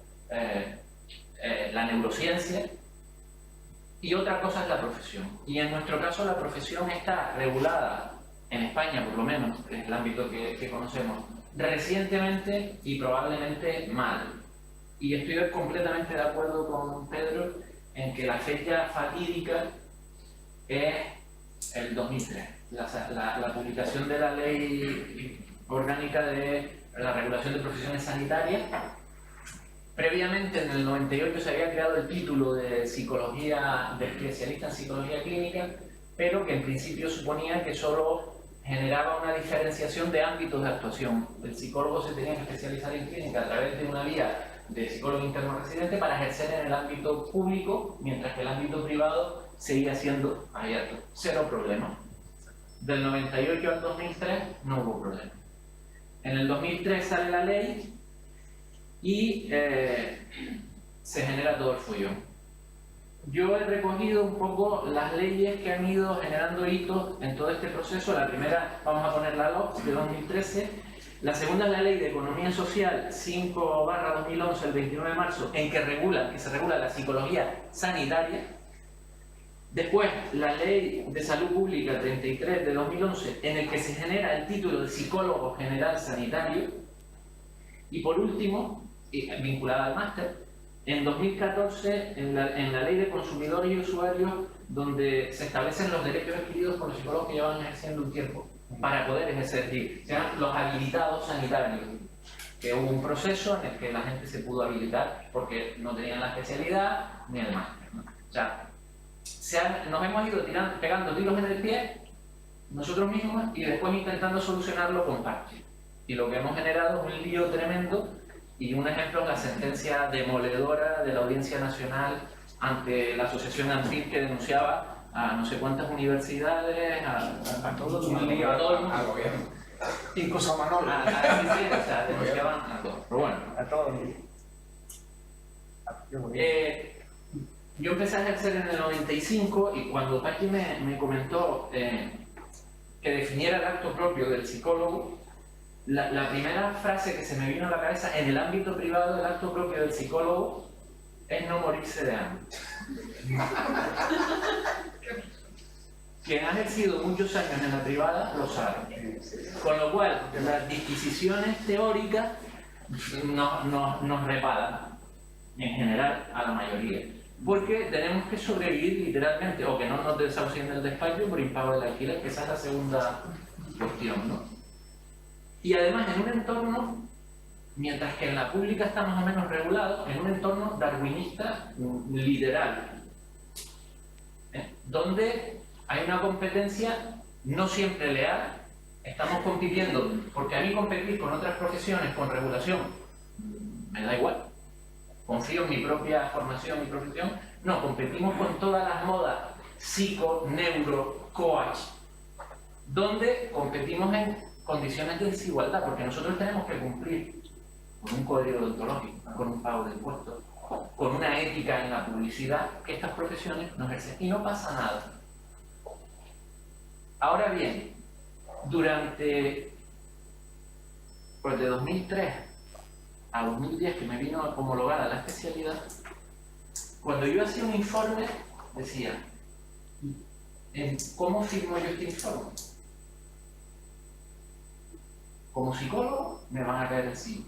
la neurociencia y otra cosa es la profesión. Y en nuestro caso la profesión está regulada, en España por lo menos, que es el ámbito que conocemos, recientemente y probablemente mal. Y estoy completamente de acuerdo con Pedro en que la fecha fatídica es el 2003, la publicación de la Ley Orgánica de la Regulación de Profesiones Sanitarias. Previamente, en el 98, se había creado el título de psicología, de especialista en psicología clínica, pero que en principio suponía que solo generaba una diferenciación de ámbitos de actuación. El psicólogo se tenía que especializar en clínica a través de una vía de psicólogo interno residente para ejercer en el ámbito público, mientras que el ámbito privado seguía siendo abierto. Cero problema. Del 98 al 2003 no hubo problema. En el 2003 sale la ley y se genera todo el follón. Yo he recogido un poco las leyes que han ido generando hitos en todo este proceso. La primera, vamos a poner la LOPS de 2013. La segunda es la Ley de Economía Social 5/2011, el 29 de marzo, en que se regula la psicología sanitaria. Después, la Ley de Salud Pública 33 de 2011, en el que se genera el título de psicólogo general sanitario. Y por último, vinculada al máster, en 2014, en la Ley de Consumidores y Usuarios, donde se establecen los derechos adquiridos por los psicólogos que llevan ejerciendo un tiempo para poder ejercer, sean los habilitados sanitarios, que hubo un proceso en el que la gente se pudo habilitar porque no tenían la especialidad ni el máster, ¿no? O sea, nos hemos ido pegando tiros en el pie nosotros mismos y después intentando solucionarlo con parches. Y lo que hemos generado es un lío tremendo. Y un ejemplo es la sentencia demoledora de la Audiencia Nacional ante la asociación ANFIP, que denunciaba a no sé cuántas universidades, a todo el mundo, al gobierno. Incluso a Manolo. O sea, denunciaban a todos. Pero bueno. A todos. Yo empecé a ejercer en el 95 y cuando Paqui me comentó que definiera el acto propio del psicólogo, la primera frase que se me vino a la cabeza: en el ámbito privado, el acto propio del psicólogo es no morirse de hambre. Quien ha ejercido muchos años en la privada lo sabe. Con lo cual, las disquisiciones teóricas nos reparan, en general, a la mayoría. Porque tenemos que sobrevivir literalmente, o que no nos desahucien del despacho por impago del alquiler, que esa es la segunda cuestión, ¿no? Y además en un entorno, mientras que en la pública está más o menos regulado, en un entorno darwinista literal, donde hay una competencia no siempre leal. Estamos compitiendo, porque a mí competir con otras profesiones con regulación me da igual. Confío en mi propia formación y profesión. No, competimos con todas las modas psico, neuro, coach, donde competimos en condiciones de desigualdad, porque nosotros tenemos que cumplir con un código deontológico, con un pago de impuestos, con una ética en la publicidad que estas profesiones no ejercen, y no pasa nada. Ahora bien, durante pues de 2003 a 2010, que me vino homologada la especialidad, cuando yo hacía un informe decía: ¿cómo firmo yo este informe? Como psicólogo me van a caer encima,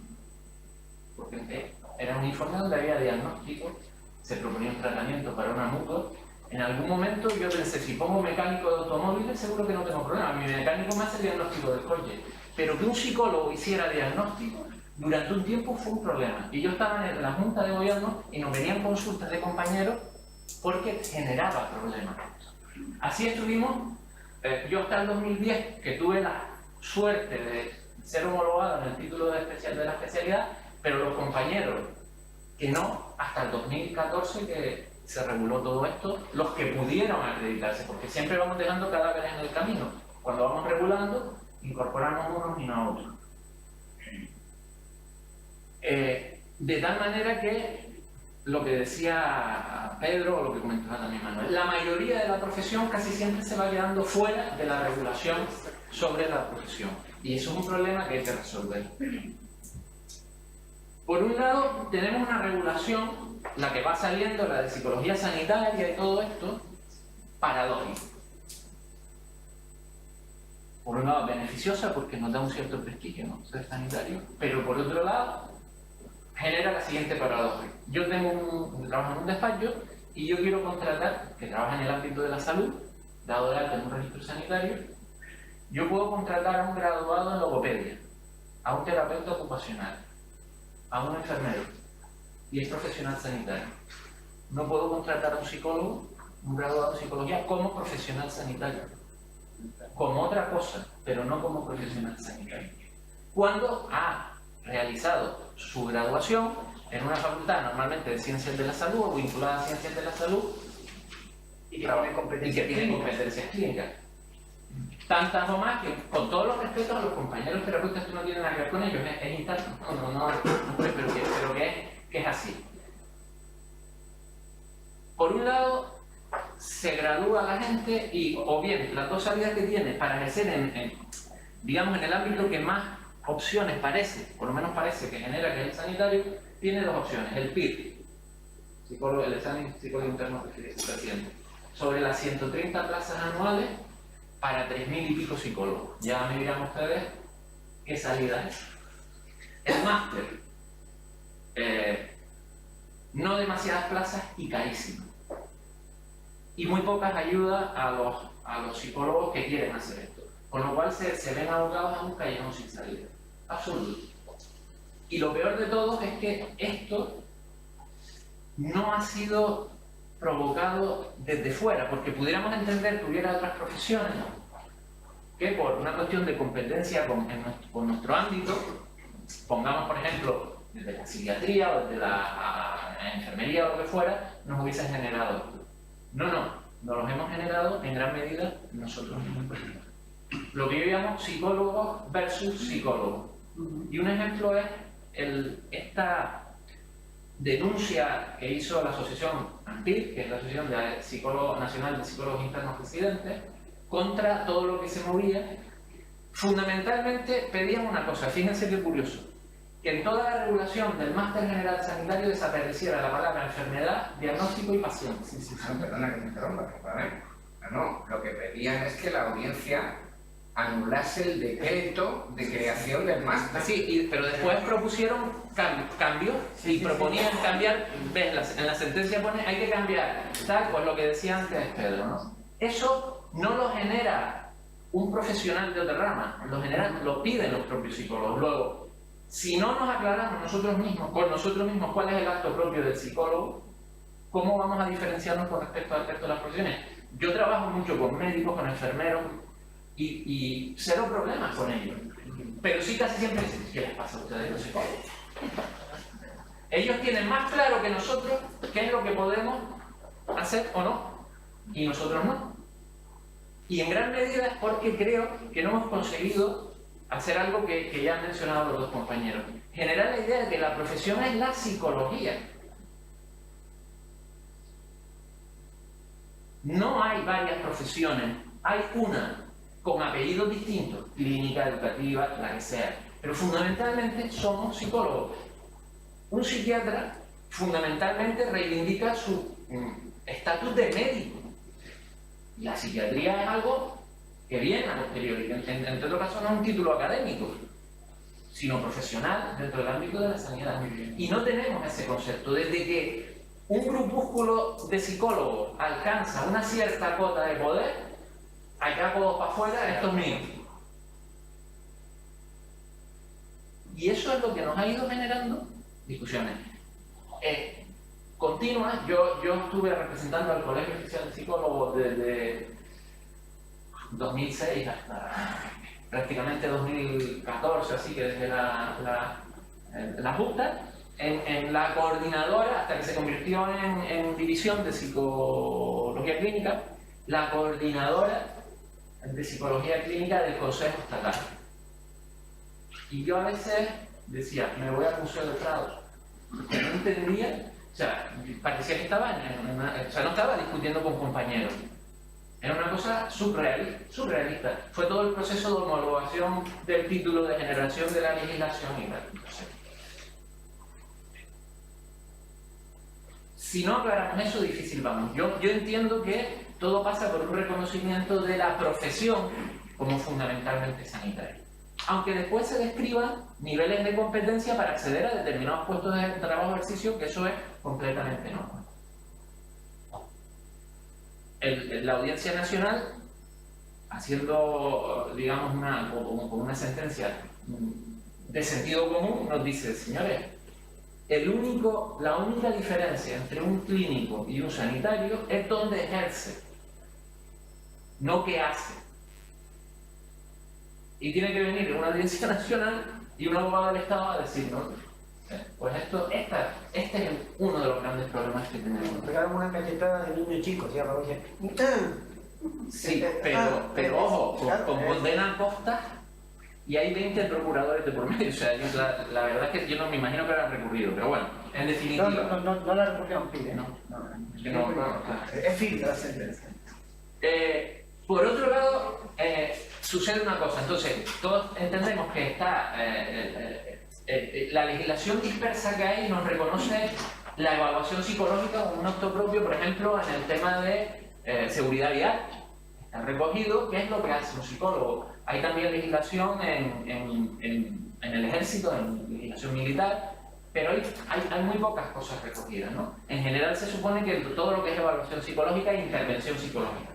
porque era un informe donde había diagnóstico, se proponía un tratamiento para una mutua. En algún momento yo pensé, si pongo mecánico de automóviles seguro que no tengo problema, mi mecánico me hace el diagnóstico del coche, pero que un psicólogo hiciera diagnóstico durante un tiempo fue un problema. Y yo estaba en la Junta de Gobierno y nos venían consultas de compañeros porque generaba problemas. Así estuvimos, yo hasta el 2010, que tuve la suerte de ser homologado en el título de la especialidad, pero los compañeros que no, hasta el 2014 que se reguló todo esto, los que pudieron acreditarse, porque siempre vamos dejando cadáveres en el camino. Cuando vamos regulando, incorporamos unos y no otros. De tal manera que lo que decía Pedro, o lo que comentaba también Manuel, la mayoría de la profesión casi siempre se va quedando fuera de la regulación sobre la profesión. Y eso es un problema que hay que resolver. Por un lado, tenemos una regulación, la que va saliendo, la de psicología sanitaria y todo esto, paradójica. Por un lado, beneficiosa porque nos da un cierto prestigio, ¿no?, ser sanitario, pero por otro lado, genera la siguiente paradoja. Yo trabajo en un despacho y yo quiero contratar, que trabaja en el ámbito de la salud, dado de alta en un registro sanitario, yo puedo contratar a un graduado en logopedia, a un terapeuta ocupacional, a un enfermero, y es profesional sanitario. No puedo contratar a un psicólogo, un graduado en psicología, como profesional sanitario, como otra cosa, pero no como profesional sanitario. Cuando ha realizado su graduación en una facultad normalmente de ciencias de la salud o vinculada a ciencias de la salud Y que tiene competencias clínicas. Tantas o más que, con todos los respetos a los compañeros terapeutas que no tienen nada que ver con ellos, es interno, pero que es así. Por un lado, se gradúa la gente y, o bien, las dos salidas que tiene para ejercer digamos, en el ámbito que más opciones parece, por lo menos parece que genera, que es el sanitario, tiene dos opciones. El PIR, el examen psicólogo interno reciente, sobre las 130 plazas anuales para 3.000 y pico psicólogos. Ya me dirán ustedes qué salida es. El máster, no demasiadas plazas y carísimo. Y muy pocas ayudas a los psicólogos que quieren hacer esto. Con lo cual se ven abocados a un callejón sin salida. Absoluto. Y lo peor de todo es que esto no ha sido provocado desde fuera, porque pudiéramos entender que hubiera otras profesiones que por una cuestión de competencia con nuestro ámbito, pongamos por ejemplo desde la psiquiatría o desde la enfermería o lo que fuera, nos hubiesen generado esto. No, nos los hemos generado en gran medida nosotros mismos. Lo que yo llamo psicólogos versus psicólogos. Y un ejemplo es esta denuncia que hizo la asociación ANPIR, que es la Asociación Nacional de Psicólogos Internos Residentes, contra todo lo que se movía. Fundamentalmente pedían una cosa, fíjense qué curioso, que en toda la regulación del máster general sanitario desapareciera la palabra enfermedad, diagnóstico y paciente. No, perdona que me interrumpa, no, lo que pedían es que la audiencia anulase el decreto de creación del máster. Sí, pero después propusieron cambios y proponían cambiar, ves, en la sentencia pone hay que cambiar, tal, pues lo que decía antes Pedro, ¿no? Eso no lo genera un profesional de otra rama, lo piden los propios psicólogos. Luego, si no nos aclaramos nosotros mismos, con nosotros mismos, cuál es el acto propio del psicólogo, ¿cómo vamos a diferenciarnos con respecto al resto de las profesiones? Yo trabajo mucho con médicos, con enfermeros, y cero problemas con ellos. Pero sí casi siempre dicen, ¿qué les pasa a ustedes los psicólogos? Ellos tienen más claro que nosotros qué es lo que podemos hacer o no, y nosotros no. Y en gran medida es porque creo que no hemos conseguido hacer algo que ya han mencionado los dos compañeros. Generar la idea de que la profesión es la psicología. No hay varias profesiones, hay una con apellidos distintos, clínica, educativa, la que sea. Pero fundamentalmente somos psicólogos. Un psiquiatra fundamentalmente reivindica su estatus de médico. Y la psiquiatría es algo que viene a posteriori. En todo caso no es un título académico, sino profesional dentro del ámbito de la sanidad. Y no tenemos ese concepto. Desde que un grupúsculo de psicólogos alcanza una cierta cota de poder, acá puedo para afuera, esto es mío. Y eso es lo que nos ha ido generando discusiones continuas. Yo estuve representando al Colegio Oficial de Psicólogos desde 2006 hasta prácticamente 2014, así que desde la justa, en la coordinadora, hasta que se convirtió en división de psicología clínica, la coordinadora de psicología clínica del Consejo Estatal. Y yo a veces decía, me voy al Museo del Prado, porque no entendía, o sea, parecía que estaba no estaba discutiendo con compañeros. Era una cosa surrealista. Fue todo el proceso de homologación del título, de generación de la legislación y tal. Si no aclaramos eso, difícil vamos. Yo entiendo que todo pasa por un reconocimiento de la profesión como fundamentalmente sanitaria. Aunque después se describan niveles de competencia para acceder a determinados puestos de trabajo o ejercicio, que eso es completamente normal. la Audiencia Nacional, haciendo, digamos, con una sentencia de sentido común, nos dice, señores, la única diferencia entre un clínico y un sanitario es dónde ejerce, no qué hace. Y tiene que venir una Audiencia Nacional y un abogado del Estado a decir, no, pues este es uno de los grandes problemas que tenemos. Pegaron una cachetada de niño chico, se llama, oye. Sí, pero ojo, con condena costas y hay 20 procuradores de por medio. O sea, la verdad es que yo no me imagino que habrán recurrido, pero bueno, en definitiva. No la recurrieron, pide, no. Claro. Es firme la sentencia. Por otro lado, sucede una cosa. Entonces, todos entendemos que está la legislación dispersa que hay nos reconoce la evaluación psicológica como un acto propio, por ejemplo, en el tema de seguridad vial. Está recogido qué es lo que hace un psicólogo. Hay también legislación en el ejército, en legislación militar, pero hay muy pocas cosas recogidas, ¿no? En general se supone que todo lo que es evaluación psicológica es intervención psicológica.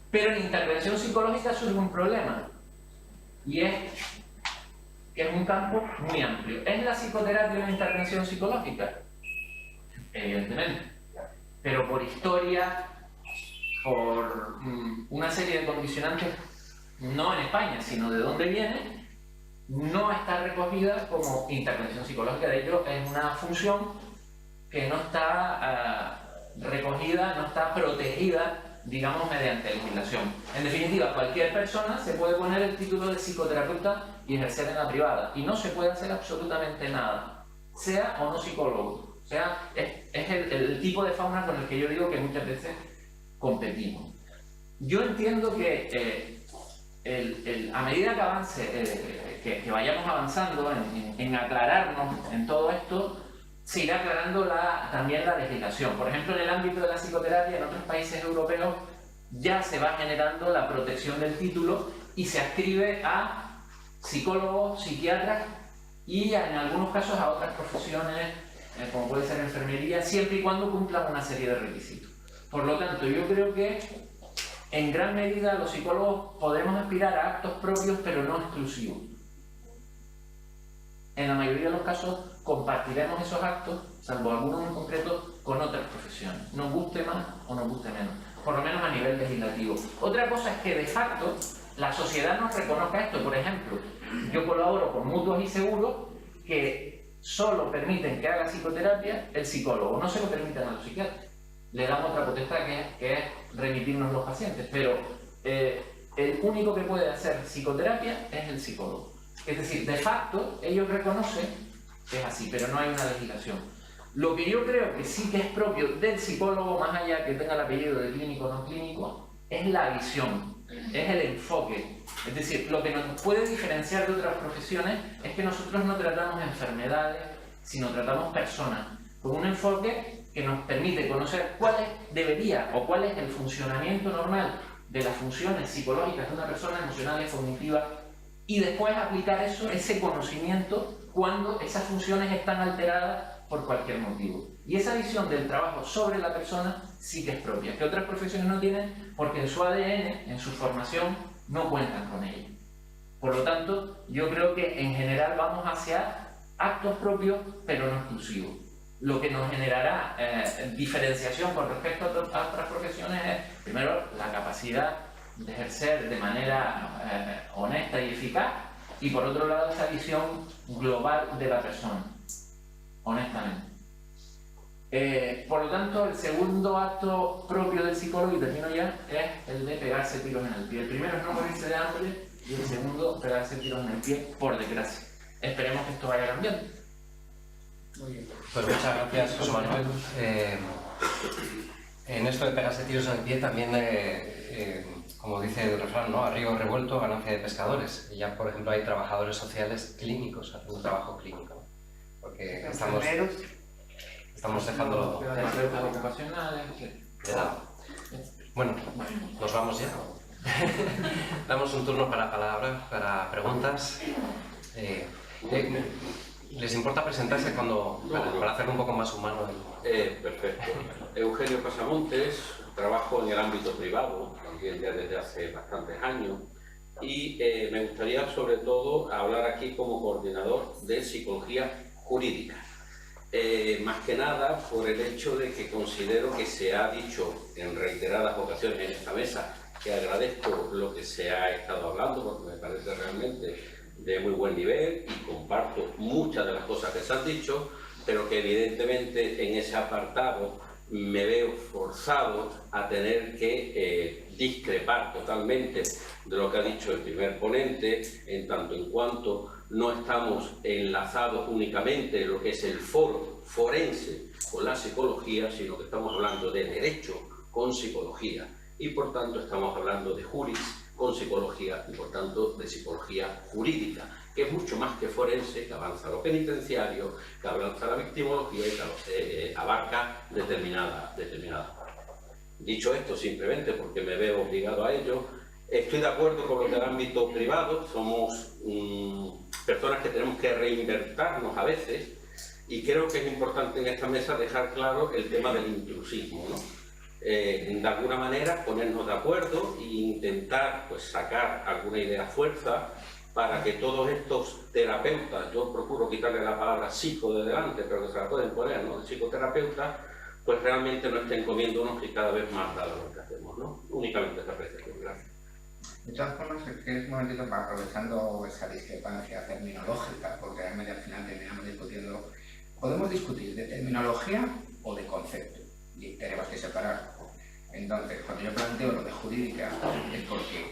Pero en intervención psicológica surge un problema, y es que es un campo muy amplio. ¿Es la psicoterapia una intervención psicológica? Evidentemente. Pero por historia, por una serie de condicionantes, no en España, sino de dónde viene, no está recogida como intervención psicológica. De hecho, es una función que no está recogida, no está protegida, digamos, mediante legislación. En definitiva, cualquier persona se puede poner el título de psicoterapeuta y ejercer en la privada, y no se puede hacer absolutamente nada, sea o no psicólogo. O sea, es el tipo de fauna con el que yo digo que muchas veces competimos. Yo entiendo que a medida que avance, que vayamos avanzando en aclararnos en todo esto, se irá aclarando también la legislación. Por ejemplo, en el ámbito de la psicoterapia, en otros países europeos, ya se va generando la protección del título y se adscribe a psicólogos, psiquiatras y en algunos casos a otras profesiones, como puede ser enfermería, siempre y cuando cumplan una serie de requisitos. Por lo tanto, yo creo que en gran medida los psicólogos podremos aspirar a actos propios, pero no exclusivos. En la mayoría de los casos compartiremos esos actos, salvo algunos en concreto, con otras profesiones. Nos guste más o nos guste menos, por lo menos a nivel legislativo. Otra cosa es que de facto la sociedad nos reconozca esto. Por ejemplo, yo colaboro con mutuos y seguros que solo permiten que haga psicoterapia el psicólogo, no se lo permiten a los psiquiatras. Le damos otra potestad que es remitirnos los pacientes, pero el único que puede hacer psicoterapia es el psicólogo. Es decir, de facto, ellos reconocen que es así, pero no hay una legislación. Lo que yo creo que sí que es propio del psicólogo, más allá que tenga el apellido de clínico o no clínico, es la visión, es el enfoque. Es decir, lo que nos puede diferenciar de otras profesiones es que nosotros no tratamos enfermedades, sino tratamos personas, con un enfoque que nos permite conocer cuál es el funcionamiento normal de las funciones psicológicas de una persona, emocionales, cognitivas, y después aplicar ese conocimiento cuando esas funciones están alteradas por cualquier motivo. Y esa visión del trabajo sobre la persona sí que es propia, que otras profesiones no tienen porque en su ADN, en su formación, no cuentan con ella. Por lo tanto, yo creo que en general vamos hacia actos propios, pero no exclusivos. Lo que nos generará diferenciación con respecto a otras profesiones es, primero, la capacidad de ejercer de manera honesta y eficaz, y por otro lado, esa visión global de la persona, honestamente. Por lo tanto, el segundo acto propio del psicólogo, y termino ya, es el de pegarse tiros en el pie. El primero es no morirse de hambre, y el segundo, pegarse tiros en el pie, por desgracia. Esperemos que esto vaya cambiando. Muy bien. Pues muchas gracias, José Manuel. En esto de pegarse tiros en el pie también, como dice el refrán, ¿no? A río revuelto, ganancia de pescadores. Y ya, por ejemplo, hay trabajadores sociales clínicos haciendo un trabajo clínico. Porque estamos dejando Terapeutas ocupacionales, de lado. Bueno, nos vamos ya. Damos un turno para palabras, para preguntas. ¿Les importa presentarse para hacerlo un poco más humano? Perfecto. Eugenio Pasamontes, trabajo en el ámbito privado, también ya desde hace bastantes años, y me gustaría sobre todo hablar aquí como coordinador de psicología jurídica. Más que nada por el hecho de que considero que se ha dicho en reiteradas ocasiones en esta mesa, que agradezco lo que se ha estado hablando porque me parece realmente de muy buen nivel y comparto muchas de las cosas que se han dicho, pero que evidentemente en ese apartado me veo forzado a tener que discrepar totalmente de lo que ha dicho el primer ponente, en tanto en cuanto no estamos enlazados únicamente en lo que es el foro forense con la psicología, sino que estamos hablando de derecho con psicología y por tanto estamos hablando de juris con psicología y por tanto de psicología jurídica, que es mucho más que forense, que avanza lo penitenciario, que avanza la victimología y que abarca determinada parte. Dicho esto, simplemente porque me veo obligado a ello, estoy de acuerdo con lo del ámbito privado, somos personas que tenemos que reinventarnos a veces y creo que es importante en esta mesa dejar claro el tema del inclusismo, ¿no? De alguna manera ponernos de acuerdo e intentar pues, sacar alguna idea fuerza para que todos estos terapeutas, yo procuro quitarle la palabra psico de delante, pero que se la pueden poner, ¿no? Psicoterapeutas, pues realmente no estén comiéndonos y cada vez más dado lo que hacemos, ¿no? Únicamente esa apreciación. Gracias. De todas formas, ¿quieres un momentito para aprovechando esa discrepancia terminológica? Porque realmente al final terminamos discutiendo. ¿Podemos discutir de terminología o de concepto? Y tenemos que separar. Entonces, cuando yo planteo lo de jurídica, es porque,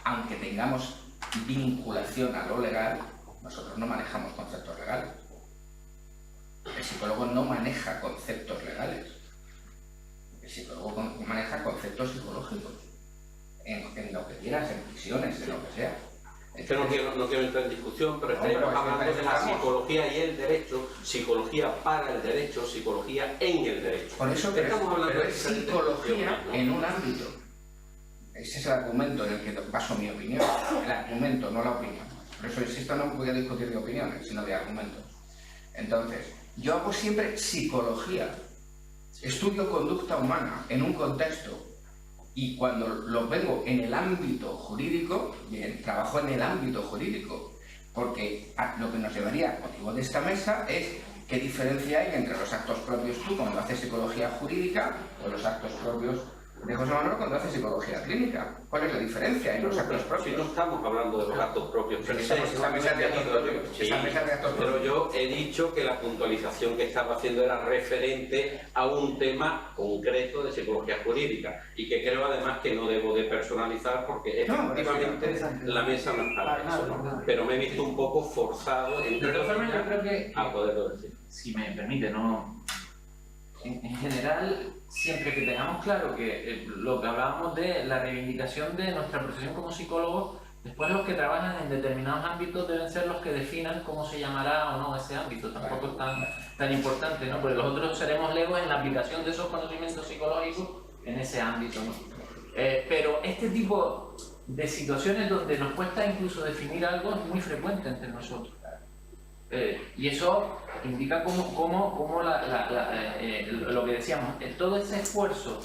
aunque tengamos vinculación a lo legal, nosotros no manejamos conceptos legales. El psicólogo no maneja conceptos legales. El psicólogo maneja conceptos psicológicos. En lo que quieras, en prisiones, en lo que sea. Es que no quiero entrar en discusión, pero estaríamos hablando de la psicología y el derecho, psicología para el derecho, psicología en el derecho. Por eso estamos hablando de psicología en un ámbito. Ese es el argumento en el que baso mi opinión. El argumento, no la opinión. Por eso insisto, no voy a discutir de opiniones, sino de argumentos. Entonces, yo hago siempre psicología. Estudio conducta humana en un contexto. Y cuando lo vengo en el ámbito jurídico, bien, trabajo en el ámbito jurídico, porque lo que nos llevaría al motivo de esta mesa es qué diferencia hay entre los actos propios tú cuando haces psicología jurídica o los actos propios de José Manuel cuando hace psicología clínica. ¿Cuál es la diferencia en los actos propios? Si no estamos hablando de los actos propios, pero yo he dicho que la puntualización que estaba haciendo era referente a un tema concreto de psicología jurídica y que creo además que no debo de personalizar porque efectivamente la mesa no está para eso, ¿no? Pero me he visto un poco forzado en de todas formas, yo creo que, a poderlo decir. Si me permite, no. En general, siempre que tengamos claro que lo que hablábamos de la reivindicación de nuestra profesión como psicólogos, después los que trabajan en determinados ámbitos deben ser los que definan cómo se llamará o no ese ámbito. Tampoco es tan importante, ¿no? Porque los otros seremos legos en la aplicación de esos conocimientos psicológicos en ese ámbito, ¿no? Pero este tipo de situaciones donde nos cuesta incluso definir algo es muy frecuente entre nosotros. Y eso indica cómo lo que decíamos, todo ese esfuerzo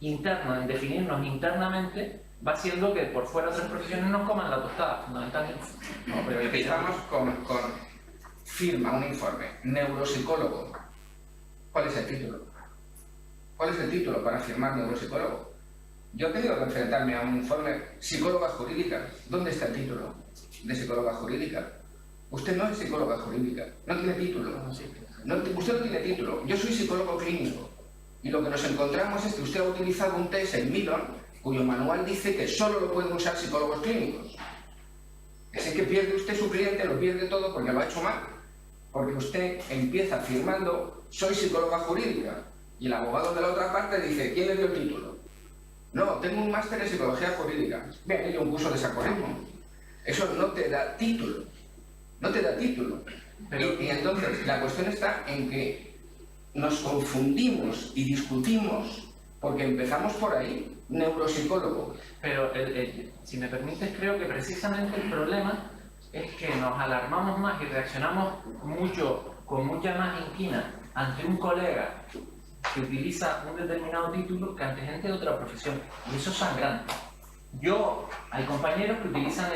interno en definirnos internamente va haciendo que por fuera otras profesiones nos coman la tostada, fundamentalmente. No, pero empezamos con firma un informe, neuropsicólogo. ¿Cuál es el título? ¿Cuál es el título para firmar neuropsicólogo? Yo he tenido que enfrentarme a un informe psicóloga jurídica. ¿Dónde está el título de psicóloga jurídica? Usted no es psicóloga jurídica, no tiene título. Usted no tiene título. Yo soy psicólogo clínico. Y lo que nos encontramos es que usted ha utilizado un test en Milon, cuyo manual dice que solo lo pueden usar psicólogos clínicos. Ese que pierde usted su cliente, lo pierde todo porque lo ha hecho mal. Porque usted empieza firmando, soy psicóloga jurídica. Y el abogado de la otra parte dice, ¿quién le dio el título? No, tengo un máster en psicología jurídica. Bien, hecho un curso de sacorismo. Eso no te da título. No te da título. Y entonces la cuestión está en que nos confundimos y discutimos porque empezamos por ahí, neuropsicólogo. Pero si me permites, creo que precisamente el problema es que nos alarmamos más y reaccionamos mucho, con mucha más inquina ante un colega que utiliza un determinado título que ante gente de otra profesión, y eso es sangrante. Hay compañeros que utilizan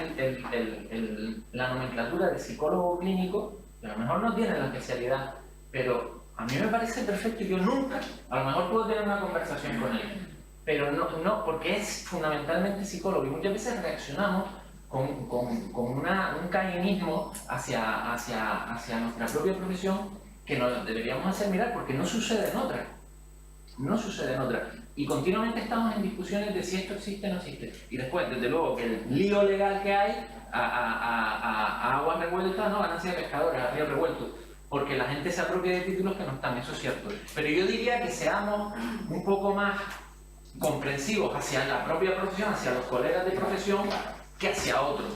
la nomenclatura de psicólogo clínico, que a lo mejor no tienen la especialidad, pero a mí me parece perfecto y yo nunca, a lo mejor puedo tener una conversación con él, pero no porque es fundamentalmente psicólogo y muchas veces reaccionamos con un cainismo hacia nuestra propia profesión que nos deberíamos hacer mirar porque no sucede en otra. No sucede en otra. Y continuamente estamos en discusiones de si esto existe o no existe. Y después, desde luego, que el lío legal que hay a aguas revueltas, ¿no? Ganancia de pescadores, a río revuelto. Porque la gente se apropia de títulos que no están, eso es cierto. Pero yo diría que seamos un poco más comprensivos hacia la propia profesión, hacia los colegas de profesión, que hacia otros.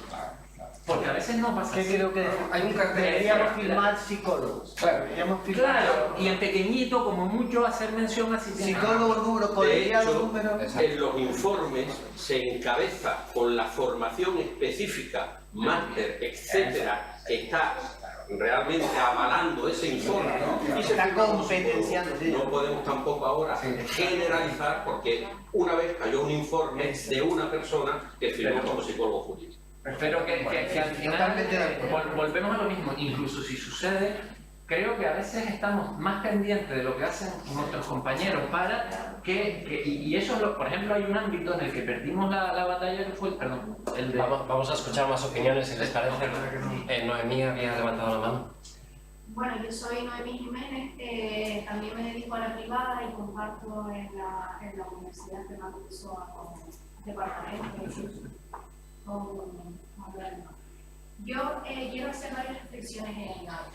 Porque a veces no pasa así. Creo que Hay un cartel. deberíamos firmar psicólogos. Deberíamos firmar Claro, y en pequeñito, como mucho, hacer mención a psicólogo, número, De colegiado, hecho, número. en los informes se encabeza con la formación específica, máster, etcétera, que está realmente avalando ese informe, y se Está firma como competenciando, psicólogo. sí. No podemos tampoco ahora generalizar, porque una vez cayó un informe de una persona que firmó como psicólogo jurídico. Pero que al final Totalmente de acuerdo. volvemos a lo mismo, incluso si sucede, creo que a veces estamos más pendientes de lo que hacen nuestros compañeros para y eso, por ejemplo, hay un ámbito en el que perdimos la batalla que fue, perdón, el de... Vamos a escuchar más opiniones, si les parece. Noemí había levantado la mano. Bueno, yo soy Noemí Jiménez, también me dedico a la privada y comparto en la Universidad Fernando Pessoa con departamento con Brenda. Yo quiero hacer varias reflexiones generales.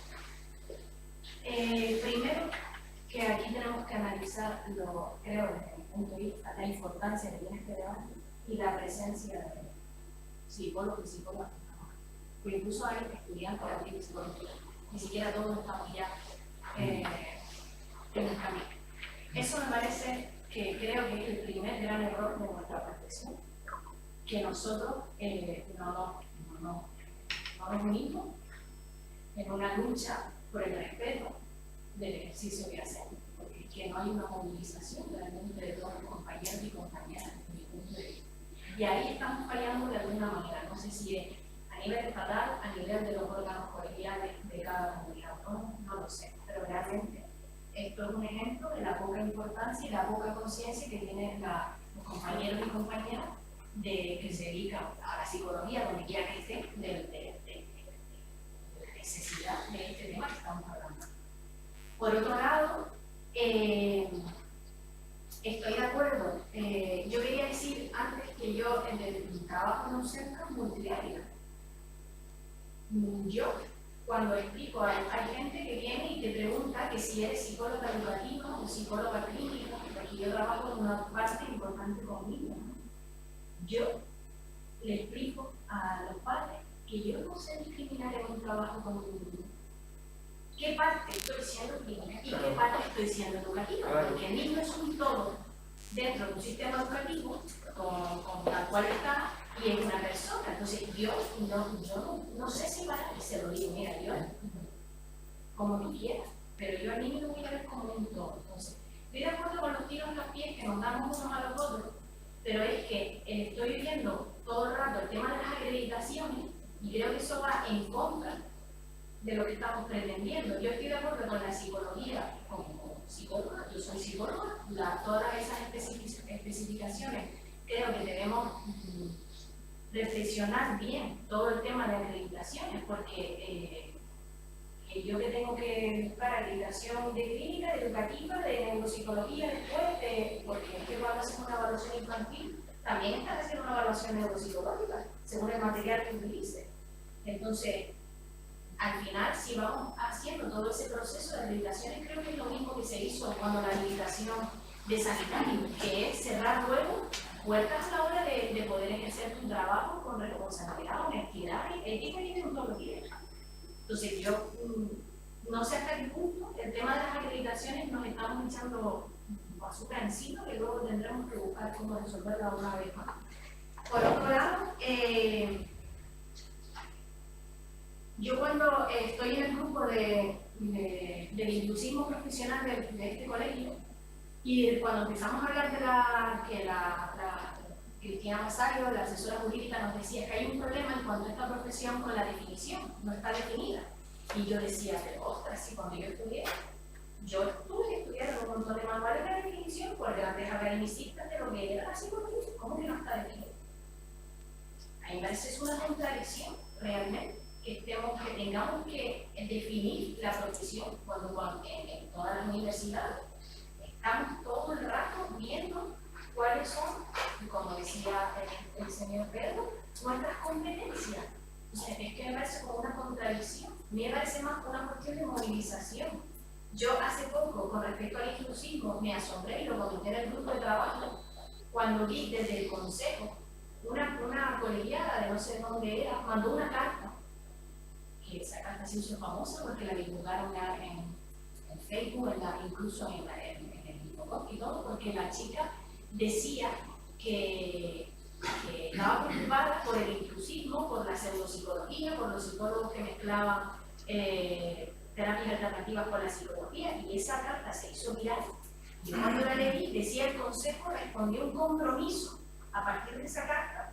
Primero, que aquí tenemos que analizar, creo desde mi punto de vista, la importancia que tiene este debate y la presencia de psicólogos y psicólogas. Porque incluso hay estudiantes de psicología, ni siquiera todos estamos ya en el camino. Eso me parece que creo que es el primer gran error de nuestra profesión, que nosotros no nos unimos en una lucha por el respeto del ejercicio que hacemos, porque es que no hay una movilización realmente de todos los compañeros y compañeras desde mi punto de vista. Y ahí estamos fallando de alguna manera, no sé si es a nivel estatal, a nivel de los órganos colegiales de cada comunidad, no lo sé, pero realmente esto es un ejemplo de la poca importancia y la poca conciencia que tienen los compañeros y compañeras que se dedican a la psicología, donde quiera que esté, de la necesidad de este tema que estamos hablando. Por otro lado, estoy de acuerdo. Yo quería decir antes que yo en el trabajo en un centro multiárea. Yo, cuando explico, hay gente que viene y te pregunta que si eres psicóloga educativa o psicóloga clínica, porque yo trabajo en una parte importante conmigo. Yo le explico a los padres que yo no sé discriminar en un trabajo con un niño. ¿Qué parte estoy siendo clínica y qué parte estoy siendo educativa? Porque el niño es un todo dentro de un sistema educativo con tal cual está y es una persona. Entonces yo no sé separar y se lo digo, mira, yo como tú quieras, pero yo al niño lo voy a ver como un todo. Entonces, estoy de acuerdo con los tiros en los pies que nos damos unos a los otros, pero es que estoy viendo todo el rato el tema de las acreditaciones y creo que eso va en contra de lo que estamos pretendiendo. Yo estoy de acuerdo con la psicología como psicóloga, yo soy psicóloga, todas esas especificaciones creo que debemos reflexionar bien todo el tema de acreditaciones, porque yo que tengo que buscar acreditación de clínica, de educativa, de neuropsicología después, porque es que cuando hacemos una evaluación infantil, también están haciendo una evaluación neuropsicológica, según el material que utilice. Entonces, al final, si vamos haciendo todo ese proceso de acreditaciones, creo que es lo mismo que se hizo cuando la habilitación de sanitario, que es cerrar luego puertas a la hora de poder ejercer tu trabajo con responsabilidad, honestidad y ética y deontología. Entonces, yo no sé hasta qué punto el tema de las acreditaciones nos estamos echando azúcar encima, que luego tendremos que buscar cómo resolverla una vez más. Por otro lado, yo cuando estoy en el grupo del inclusismo profesional de este colegio, Y cuando empezamos a hablar de la Cristina Masario, la asesora jurídica, nos decía que hay un problema en cuanto a esta profesión con la definición, no está definida. Y yo decía, pero ostras, si cuando yo tuve que estudiar un montón de manuales de definición por grandes academicistas de lo que era la psicología, ¿cómo que no está definido? A mí me parece es una contradicción realmente que tengamos que definir la profesión cuando en todas las universidades estamos todo el rato viendo cuáles son, como decía el señor Pedro, nuestras competencias. O sea, es que me parece como una contradicción, me parece más una cuestión de movilización. Yo hace poco, con respecto al inclusismo, me asombré y lo comenté en el grupo de trabajo, cuando vi desde el Consejo una colegiada de no sé dónde era, mandó una carta, que esa carta se hizo famosa porque la divulgaron en Facebook, incluso en el Infocop y todo, porque la chica decía que estaba preocupada por el inclusismo, por la pseudopsicología, por los psicólogos que mezclaban terapias alternativas con la psicología, y esa carta se hizo viral. Y cuando la leí, decía el Consejo respondió un compromiso a partir de esa carta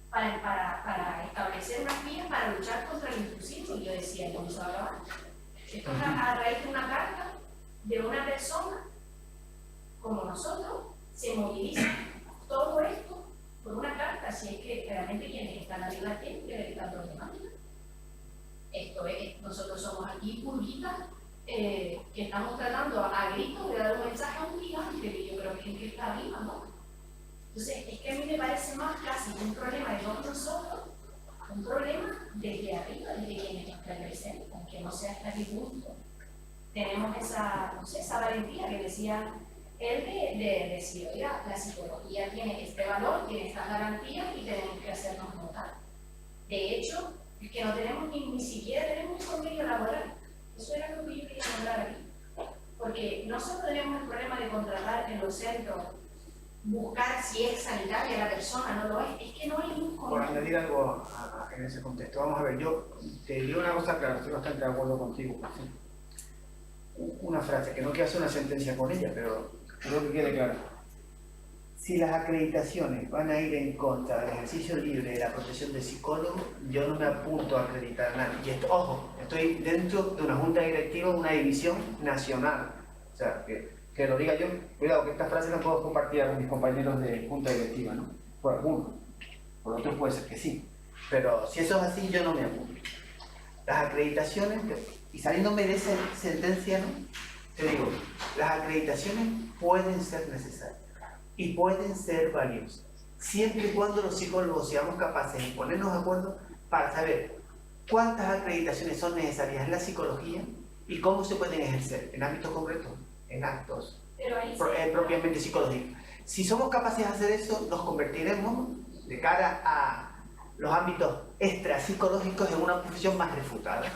para establecer unas vías para luchar contra el inclusismo. Y yo decía, ¿cómo se va a acabar? Esto es a raíz de una carta de una persona como nosotros, se moviliza todo esto por una carta, si es que realmente quienes están arriba tienen que ver esta problemática. Esto es, nosotros somos aquí pulguitas que estamos tratando a gritos de dar un mensaje a un gigante que yo creo que es el que está arriba, ¿no? Entonces, es que a mí me parece más casi un problema de todos nosotros, un problema desde arriba, desde quienes nos representan, que no sé hasta qué punto tenemos esa, no sé, esa valentía que decía él de decir, oiga, la psicología tiene este valor, tiene estas garantías y tenemos que hacernos notar. De hecho, es que no tenemos ni siquiera tenemos un convenio laboral. Eso era lo que yo quería hablar aquí. Porque no solo tenemos el problema de contratar en los centros, buscar si es sanitaria la persona, no lo es que no hay ningún convenio. Por añadir algo en ese contexto, vamos a ver, yo te digo una cosa clara, estoy bastante de acuerdo contigo. ¿Sí? Una frase, que no quiero hacer una sentencia con ella, pero creo que quede claro. Si las acreditaciones van a ir en contra del ejercicio libre de la profesión de psicólogo, yo no me apunto a acreditar a nadie. Y esto, ojo, estoy dentro de una junta directiva, una división nacional. O sea, que lo diga yo, cuidado, que esta frase la puedo compartir con mis compañeros de junta directiva, ¿no? Por algunos, por otros puede ser que sí. Pero si eso es así, yo no me apunto. Las acreditaciones, y saliéndome de esa sentencia, ¿no? Te digo, las acreditaciones pueden ser necesarias y pueden ser valiosas, siempre y cuando los psicólogos seamos capaces de ponernos de acuerdo para saber cuántas acreditaciones son necesarias en la psicología y cómo se pueden ejercer en ámbitos concretos, en actos propiamente psicológicos. Si somos capaces de hacer eso, nos convertiremos de cara a los ámbitos extrapsicológicos en una profesión más refutada,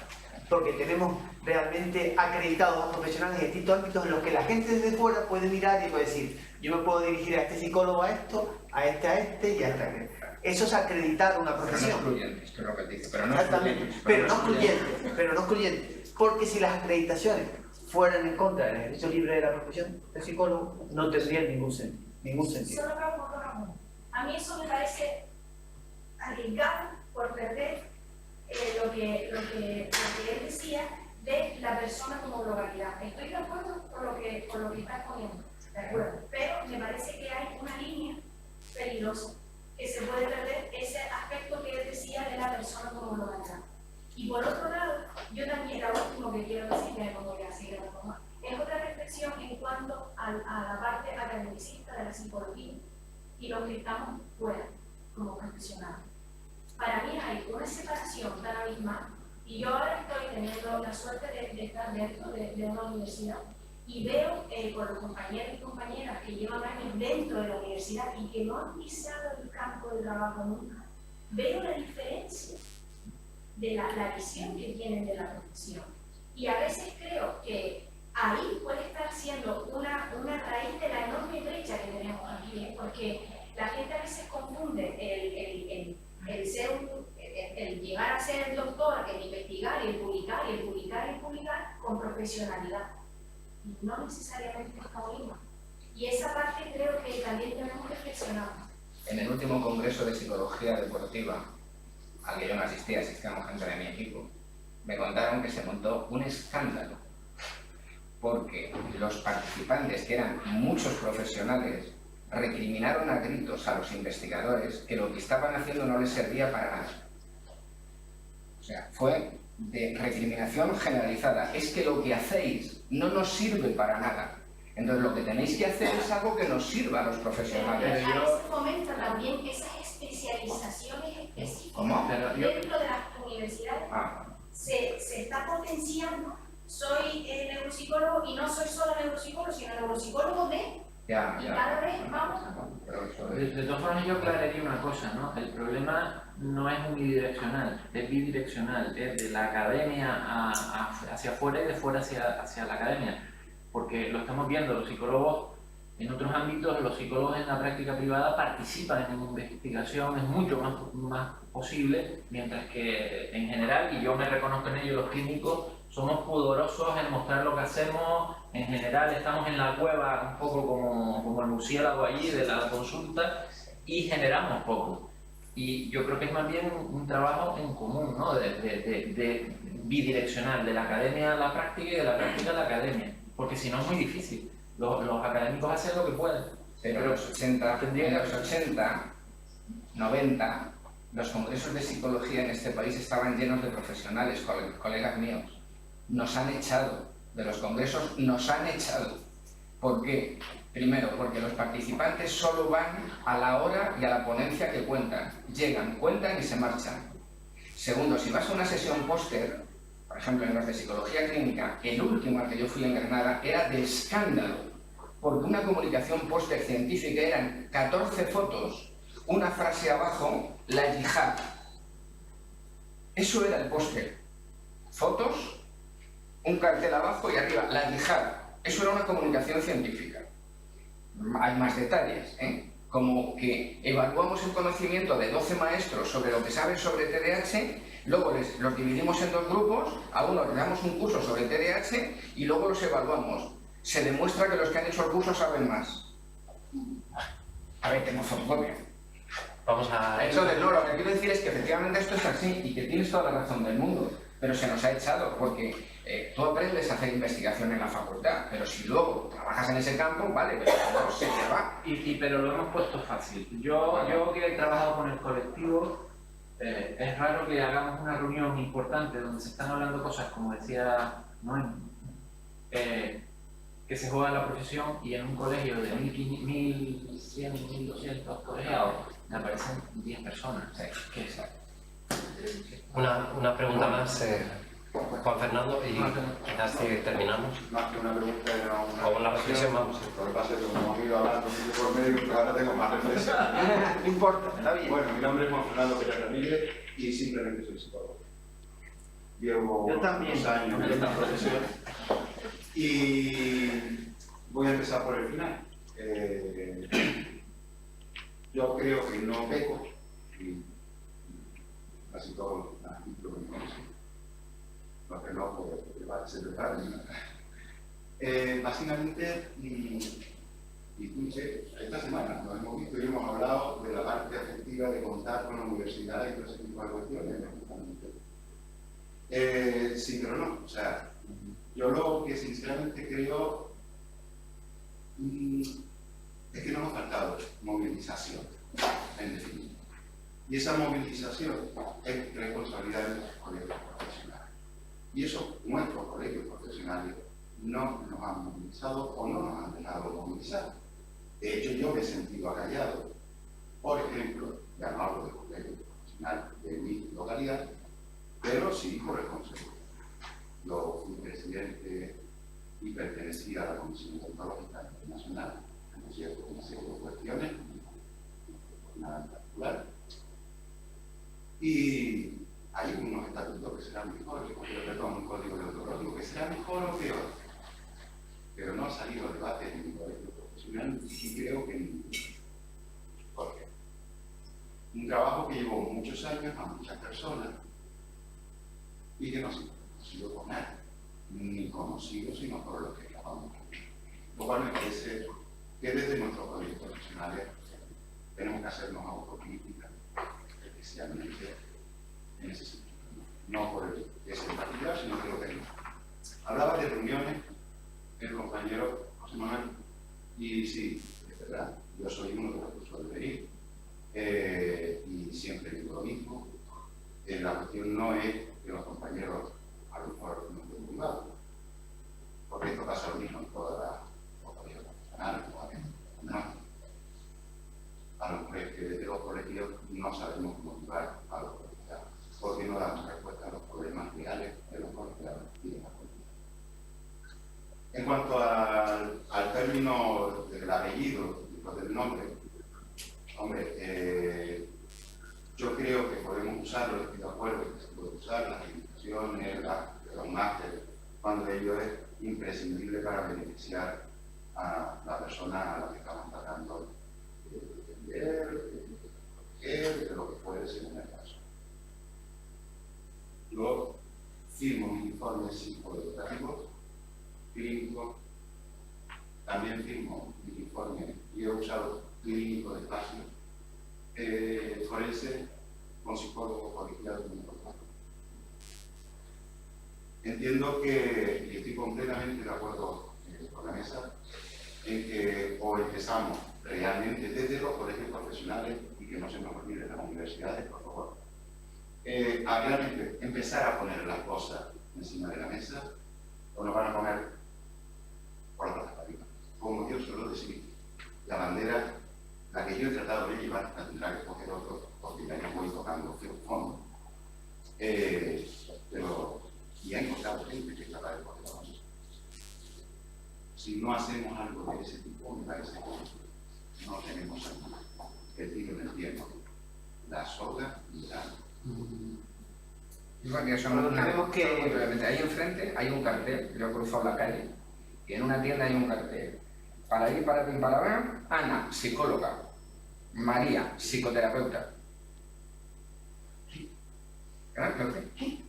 porque tenemos realmente acreditados a profesionales de distintos ámbitos en los que la gente desde fuera puede mirar y puede decir, yo me puedo dirigir a este psicólogo a esto, a este y a este. Eso es acreditar una profesión. Pero no excluyente, esto es lo que te dice, pero no exactamente, excluyente. pero no excluyente. Porque si las acreditaciones fueran en contra del ejercicio libre de la profesión de psicólogo, no tendrían ningún sentido. Solo a mí eso me parece arriesgado por perder lo que él decía de la persona como globalidad. Estoy de acuerdo con lo que estás poniendo, de acuerdo, pero me parece que hay una línea peligrosa que se puede perder ese aspecto que él decía de la persona como globalidad. Y por otro lado, yo también, lo último que quiero decir, que me pongo ya así, es otra reflexión en cuanto a la parte academicista de la psicología y los que estamos fuera como profesionales. Para mí hay una separación tan abismal, y yo ahora estoy teniendo la suerte de estar dentro de una universidad y veo por los compañeros y compañeras que llevan años dentro de la universidad y que no han pisado el campo de trabajo nunca, veo la diferencia de la visión que tienen de la profesión. Y a veces creo que ahí puede estar siendo una raíz de la enorme brecha que tenemos aquí, porque la gente a veces confunde el llegar a ser el doctor, el investigar, el publicar con profesionalidad. Y no necesariamente está mismo. Y esa parte creo que también tenemos que reflexionar. En el último congreso de psicología deportiva, al que yo no asistía, asistíamos gente de mi equipo, me contaron que se montó un escándalo porque los participantes, que eran muchos profesionales, recriminaron a gritos a los investigadores que lo que estaban haciendo no les servía para nada. O sea, fue de recriminación generalizada. Es que lo que hacéis no nos sirve para nada. Entonces lo que tenéis que hacer es algo que nos sirva a los profesionales. Pero se fomenta también esas especializaciones específicas. ¿Cómo? Dentro de las universidades se está potenciando. Soy neuropsicólogo y no soy solo neuropsicólogo, sino neuropsicólogo de... Y cada vez vamos... De todas formas, yo aclararía una cosa, ¿no? El problema no es unidireccional, es bidireccional, es de la academia hacia afuera y de fuera hacia la academia. Porque lo estamos viendo, los psicólogos en otros ámbitos, los psicólogos en la práctica privada participan en investigación, es mucho más posible, mientras que en general, y yo me reconozco en ello, los clínicos somos pudorosos en mostrar lo que hacemos, en general estamos en la cueva un poco como el murciélago allí de la consulta y generamos poco. Y yo creo que es más bien un trabajo en común, ¿no? de bidireccional, de la academia a la práctica y de la práctica a la academia, porque si no es muy difícil. Los académicos hacen lo que pueden. Pero en los 80, 90, los congresos de psicología en este país estaban llenos de profesionales, colegas míos. Nos han echado de los congresos, nos han echado. ¿Por qué? Primero, porque los participantes solo van a la hora y a la ponencia que cuentan. Llegan, cuentan y se marchan. Segundo, si vas a una sesión póster, por ejemplo en los de psicología clínica, el último al que yo fui en Granada era de escándalo, porque una comunicación póster científica eran 14 fotos, una frase abajo, la yihad. Eso era el póster. Fotos, un cartel abajo y arriba, la yihad. Eso era una comunicación científica. Hay más detalles, como que evaluamos el conocimiento de 12 maestros sobre lo que saben sobre TDAH, luego los dividimos en dos grupos, a uno le damos un curso sobre TDAH y luego los evaluamos. Se demuestra que los que han hecho el curso saben más. A ver, temofobia. Vamos a... Entonces, no, lo que quiero decir es que efectivamente esto es así y que tienes toda la razón del mundo, pero se nos ha echado porque tú aprendes a hacer investigación en la facultad, pero si luego trabajas en ese campo, vale, pero no se te va. Pero lo hemos puesto fácil. Yo que he trabajado con el colectivo, es raro que hagamos una reunión importante donde se están hablando cosas, como decía Noemi, que se juega en la profesión y en un colegio de 1.100, 1.200 colegiados me aparecen 10 personas. ¿Qué es? Una pregunta más, Juan Fernando, y quizás terminamos. Más que una pregunta era o una reflexión, vamos. Lo que pasa es que como hemos ido hablando por medio, pues ahora tengo más reflexión. No importa, está bien. Bueno, mi nombre es Juan Fernando Pérez Ramírez y simplemente soy psicólogo. Llevo 2 años en esta profesión y voy a empezar por el final. Yo creo que no peco, y casi todos los artículos que me conocen. Lo que no, porque va a ser de básicamente, esta semana nos hemos visto y hemos hablado de la parte afectiva de contar con la universidad y todo ese tipo de cuestiones. Sí, pero no. O sea, yo lo que sinceramente creo es que nos ha faltado movilización, en definitiva. Y esa movilización es responsabilidad de los colegios profesionales. Y eso, nuestros colegios profesionales no nos han movilizado o no nos han dejado movilizar. De hecho, yo me he sentido acallado. Por ejemplo, ya no hablo de colegios profesionales de mi localidad, pero sí por el Consejo. Yo fui presidente y pertenecía a la Comisión Ontológica Internacional, en cierto, una serie de cuestiones, nada en particular. Y hay unos estatutos que serán mejores, perdón, un código deontológico que será mejor o peor, pero no ha salido a debate en mi colegio profesional y creo que ninguno. ¿Por qué? Un trabajo que llevó muchos años a muchas personas y que no se ha conocido con nadie, ni conocido sino por lo que llamamos. Lo cual me parece que desde nuestros colegios profesionales tenemos que hacernos autocrítica, especialmente en ese sentido. No por ese particular, sino que lo tenemos. Hablaba de reuniones el compañero José Manuel, y sí, es verdad, yo soy uno de los que suele venir, y siempre digo lo mismo. La cuestión no es que los compañeros a lo mejor no estén privados, porque esto pasa lo mismo en todas los colegios profesionales, no. A lo mejor es que desde los colegios no sabemos motivar a los colegiados, porque no damos respuesta a los problemas reales de los colegiados y de la comunidad. En cuanto al término del apellido y del nombre, hombre, yo creo que podemos usarlo, estoy de acuerdo que se puede usar, las limitaciones, los másteres, cuando ello es imprescindible para beneficiar a la persona a la que estamos tratando de proteger, de lo que puede ser en el caso. Yo firmo mis informes psicoeducativos, clínicos, también firmo mis informes, y he usado clínico de espacio, forense con psicólogo colegiado muy importante. Entiendo que, y estoy completamente de acuerdo con la mesa, en que o empezamos realmente desde los colegios profesionales, y que no se nos olvide las universidades, por favor, a realmente empezar a poner las cosas encima de la mesa, o nos van a poner por la plaza arriba. Como yo suelo decir, la bandera, la que yo he tratado de llevar, la tendrá que coger otro, porque ya no voy tocando fondo. Pero, y ha encontrado gente que es capaz de coger la bandera. Si no hacemos algo de ese tipo, me parece que no tenemos el tiro en el tiempo, la soga y la... Yo creo que somos ahí enfrente hay un cartel, yo he cruzado la calle, y en una tienda hay un cartel. Para ir para ver, Ana, psicóloga. María, psicoterapeuta. ¿Qué?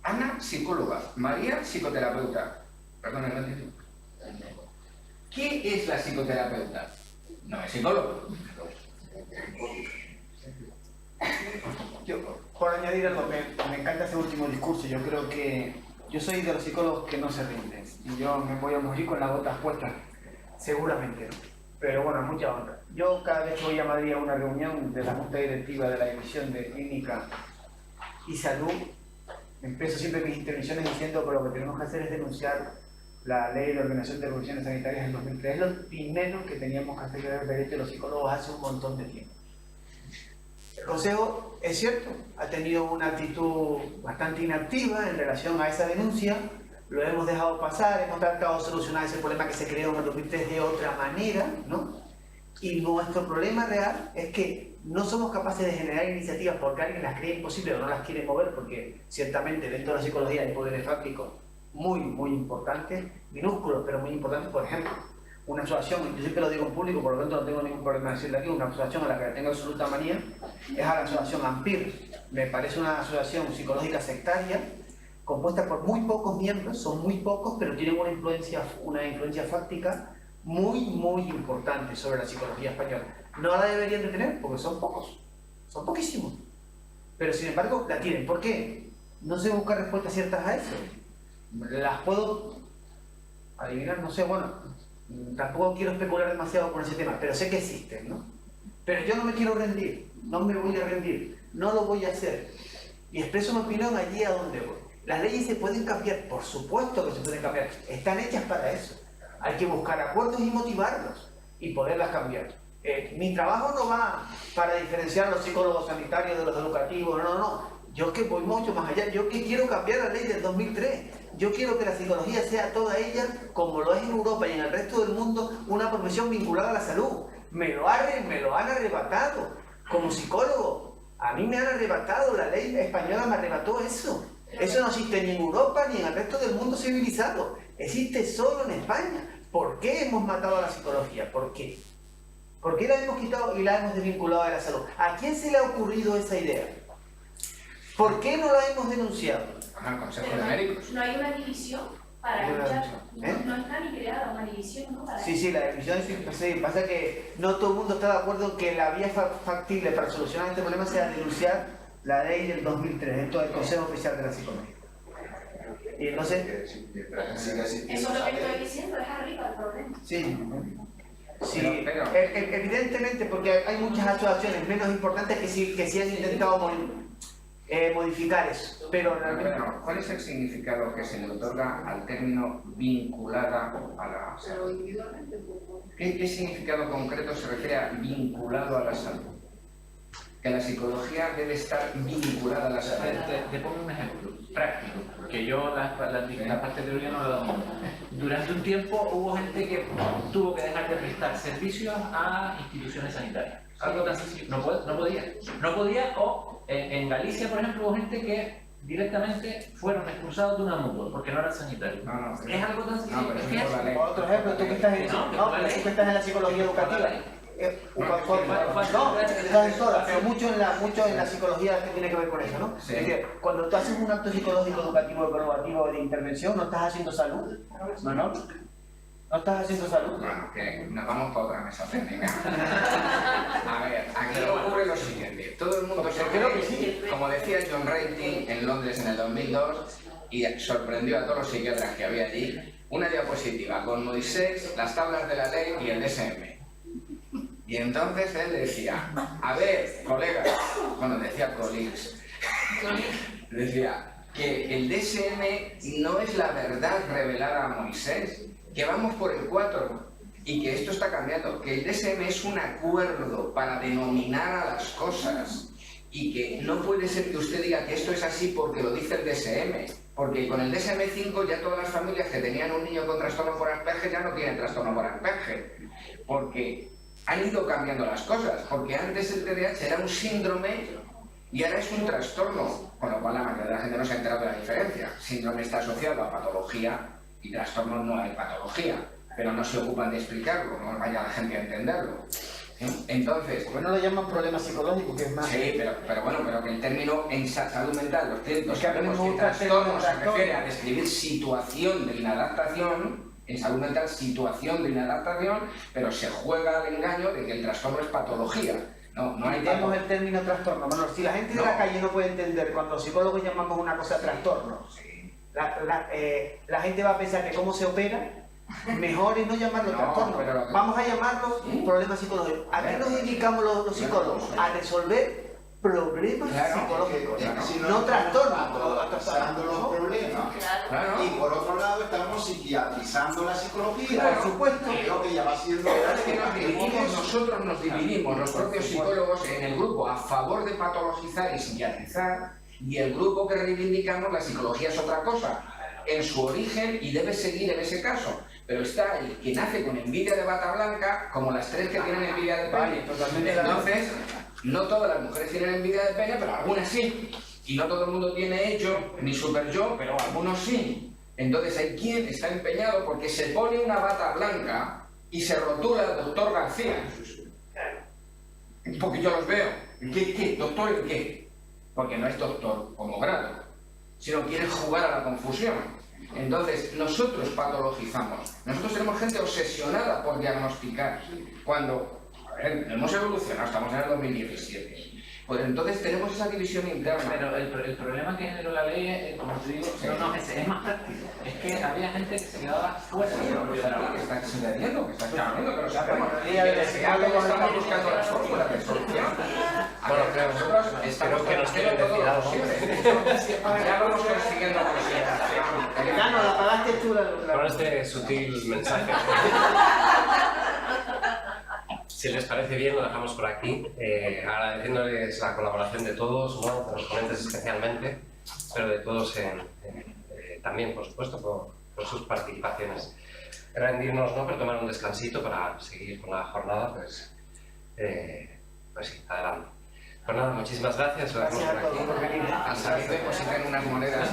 Ana, psicóloga. María, psicoterapeuta. Perdón, no entiendo. ¿Qué es la psicoterapeuta? No es psicólogo. Yo, por añadir algo, me encanta ese último discurso. Yo creo que yo soy de los psicólogos que no se rinden, y yo me voy a morir con las botas puestas, seguramente no. Pero bueno, mucha honra. Yo cada vez que voy a Madrid a una reunión de la Junta Directiva de la División de Clínica y Salud, empiezo siempre mis intervenciones diciendo que lo que tenemos que hacer es denunciar la Ley de Ordenación de Profesiones Sanitarias del 2003. Es lo primero que teníamos que hacer el derecho de los psicólogos hace un montón de tiempo. El Consejo, es cierto, ha tenido una actitud bastante inactiva en relación a esa denuncia. Lo hemos dejado pasar, hemos tratado de solucionar ese problema que se creó en el 2003 de otra manera, ¿no? Y nuestro problema real es que no somos capaces de generar iniciativas porque alguien las cree imposibles o no las quiere mover, porque ciertamente dentro de la psicología hay poderes fácticos muy importantes, minúsculos pero muy importantes. Por ejemplo, una asociación, yo siempre lo digo en público, por lo tanto no tengo ningún problema en decirlo aquí, una asociación a la que tengo absoluta manía es a la asociación AMPIR. Me parece una asociación psicológica sectaria, compuesta por muy pocos miembros, son muy pocos, pero tienen una influencia fáctica muy importante sobre la psicología española. No la deberían de tener porque son pocos, son poquísimos, pero sin embargo la tienen. ¿Por qué? No se buscan respuestas ciertas a eso. Las puedo adivinar, no sé, bueno, tampoco quiero especular demasiado con ese tema, pero sé que existen, ¿no? Pero yo no me quiero rendir, no me voy a rendir, no lo voy a hacer, y expreso mi opinión allí a donde voy. Las leyes se pueden cambiar, por supuesto que se pueden cambiar, están hechas para eso. Hay que buscar acuerdos y motivarlos y poderlas cambiar. Mi trabajo no va para diferenciar a los psicólogos sanitarios de los educativos, no. Yo que voy mucho más allá, yo que quiero cambiar la ley del 2003. Yo quiero que la psicología sea toda ella, como lo es en Europa y en el resto del mundo, una profesión vinculada a la salud. Me lo han arrebatado. Como psicólogo, a mí me han arrebatado, la ley española me arrebató eso. Eso no existe ni en Europa ni en el resto del mundo civilizado. Existe solo en España. ¿Por qué hemos matado a la psicología? ¿Por qué? ¿Por qué la hemos quitado y la hemos desvinculado de la salud? ¿A quién se le ha ocurrido esa idea? ¿Por qué no la hemos denunciado? Al Consejo de Médicos. ¿No hay una división Para luchar, no está ni creada una división, ¿no? Para Sí, la división sí, pasa que no todo el mundo está de acuerdo en que la vía factible para solucionar este problema sea denunciar la ley del 2003, esto del Consejo Oficial de la Psicología. Y entonces... eso es lo que estoy diciendo, es arriba el problema. Sí, evidentemente, porque hay muchas asociaciones menos importantes que sí han intentado modificar eso, pero realmente... Bueno, ¿cuál es el significado que se le otorga al término vinculada a la salud? ¿Qué significado concreto se refiere a vinculado a la salud? Que la psicología debe estar vinculada a la salud. Te pongo un ejemplo práctico, porque yo la parte teórica no la he dado mucho. Durante un tiempo hubo gente que tuvo que dejar de prestar servicios a instituciones sanitarias. Algo tan sencillo. No podía, o en Galicia, por ejemplo, hubo gente que directamente fueron expulsados de una mutua porque no eran sanitarios. Es algo tan sencillo. Otro ejemplo, tú que estás en la psicología educativa. Pero mucho en la psicología que tiene que ver con eso, ¿no? Sí. Es decir, cuando tú haces un acto psicológico, educativo, evaluativo de intervención, no estás haciendo salud, ¿no? ¿No estás haciendo salud? Bueno, que nos vamos para otra mesa técnica. A ver, aquí ocurre lo siguiente. Todo el mundo se cree, como decía John Ratey en Londres en el 2002, y sorprendió a todos los psiquiatras que había allí, una diapositiva con Moisés, las tablas de la ley y el DSM. Y entonces él decía, a ver, colegas, bueno, decía colleagues, decía que el DSM no es la verdad revelada a Moisés, que vamos por el 4 y que esto está cambiando, que el DSM es un acuerdo para denominar a las cosas y que no puede ser que usted diga que esto es así porque lo dice el DSM, porque con el DSM-5 ya todas las familias que tenían un niño con trastorno por Asperger ya no tienen trastorno por Asperger, porque han ido cambiando las cosas, porque antes el TDAH era un síndrome y ahora es un trastorno, con lo cual la mayoría de la gente no se ha enterado de la diferencia. Síndrome está asociado a patología y trastorno no hay patología, pero no se ocupan de explicarlo, no vaya la gente a entenderlo. Entonces... Bueno, lo llaman problema psicológico, que es más... Sí, pero que el término en salud mental, los técnicos que sabemos que trastorno se refiere a describir situación de inadaptación, en salud mental situación de inadaptación, pero se juega al engaño de que el trastorno es patología. No hay Tenemos el término trastorno. Bueno, si la gente de la calle no puede entender cuando los psicólogos llamamos una cosa trastorno, la gente va a pensar que cómo se opera, mejor es no llamarlo trastorno. Vamos a llamarlo problema psicológico. ¿A qué nos dedicamos los psicólogos? A resolver problemas psicológicos, no trastornos. Pasando los problemas. Y por otro lado estamos psiquiatrizando la psicología. Por supuesto. Creo que ya va siendo... Nosotros nos dividimos, los propios psicólogos, en el grupo a favor de patologizar y psiquiatrizar y el grupo que reivindicamos la psicología es otra cosa, en su origen y debe seguir en ese caso. Pero está el que nace con envidia de bata blanca, como las tres que tienen envidia de pene. Entonces, no todas las mujeres tienen envidia de pene, pero algunas sí. Y no todo el mundo tiene ello, ni super yo, pero algunos sí. Entonces hay quien está empeñado porque se pone una bata blanca y se rotula doctor García. Porque yo los veo. ¿Qué? ¿Doctor en qué? Porque no es doctor como grado, sino quiere jugar a la confusión. Entonces, nosotros patologizamos. Nosotros tenemos gente obsesionada por diagnosticar. Cuando hemos evolucionado, estamos en el 2017. Pues entonces tenemos esa división interna. Pero el problema que generó la ley, como te digo, es más práctico. Es que había gente que se quedaba fuera. ¿Qué está sucediendo? ¿Qué está sucediendo? Que lo sabemos. Estamos buscando las fórmulas de solución. Bueno, pero nosotros estamos que nos quieren decir algo. Ya vamos consiguiendo cosas. Ya no, la pagaste tú. Con este sutil mensaje. Si les parece bien, lo dejamos por aquí, agradeciéndoles la colaboración de todos, ¿no? De los ponentes especialmente, pero de todos también, por supuesto, por sus participaciones. Rendirnos, ¿no? Pero tomar un descansito para seguir con la jornada, pues sí, adelante. Pues nada, muchísimas gracias, lo dejamos por aquí. Al salir depositar unas monedas.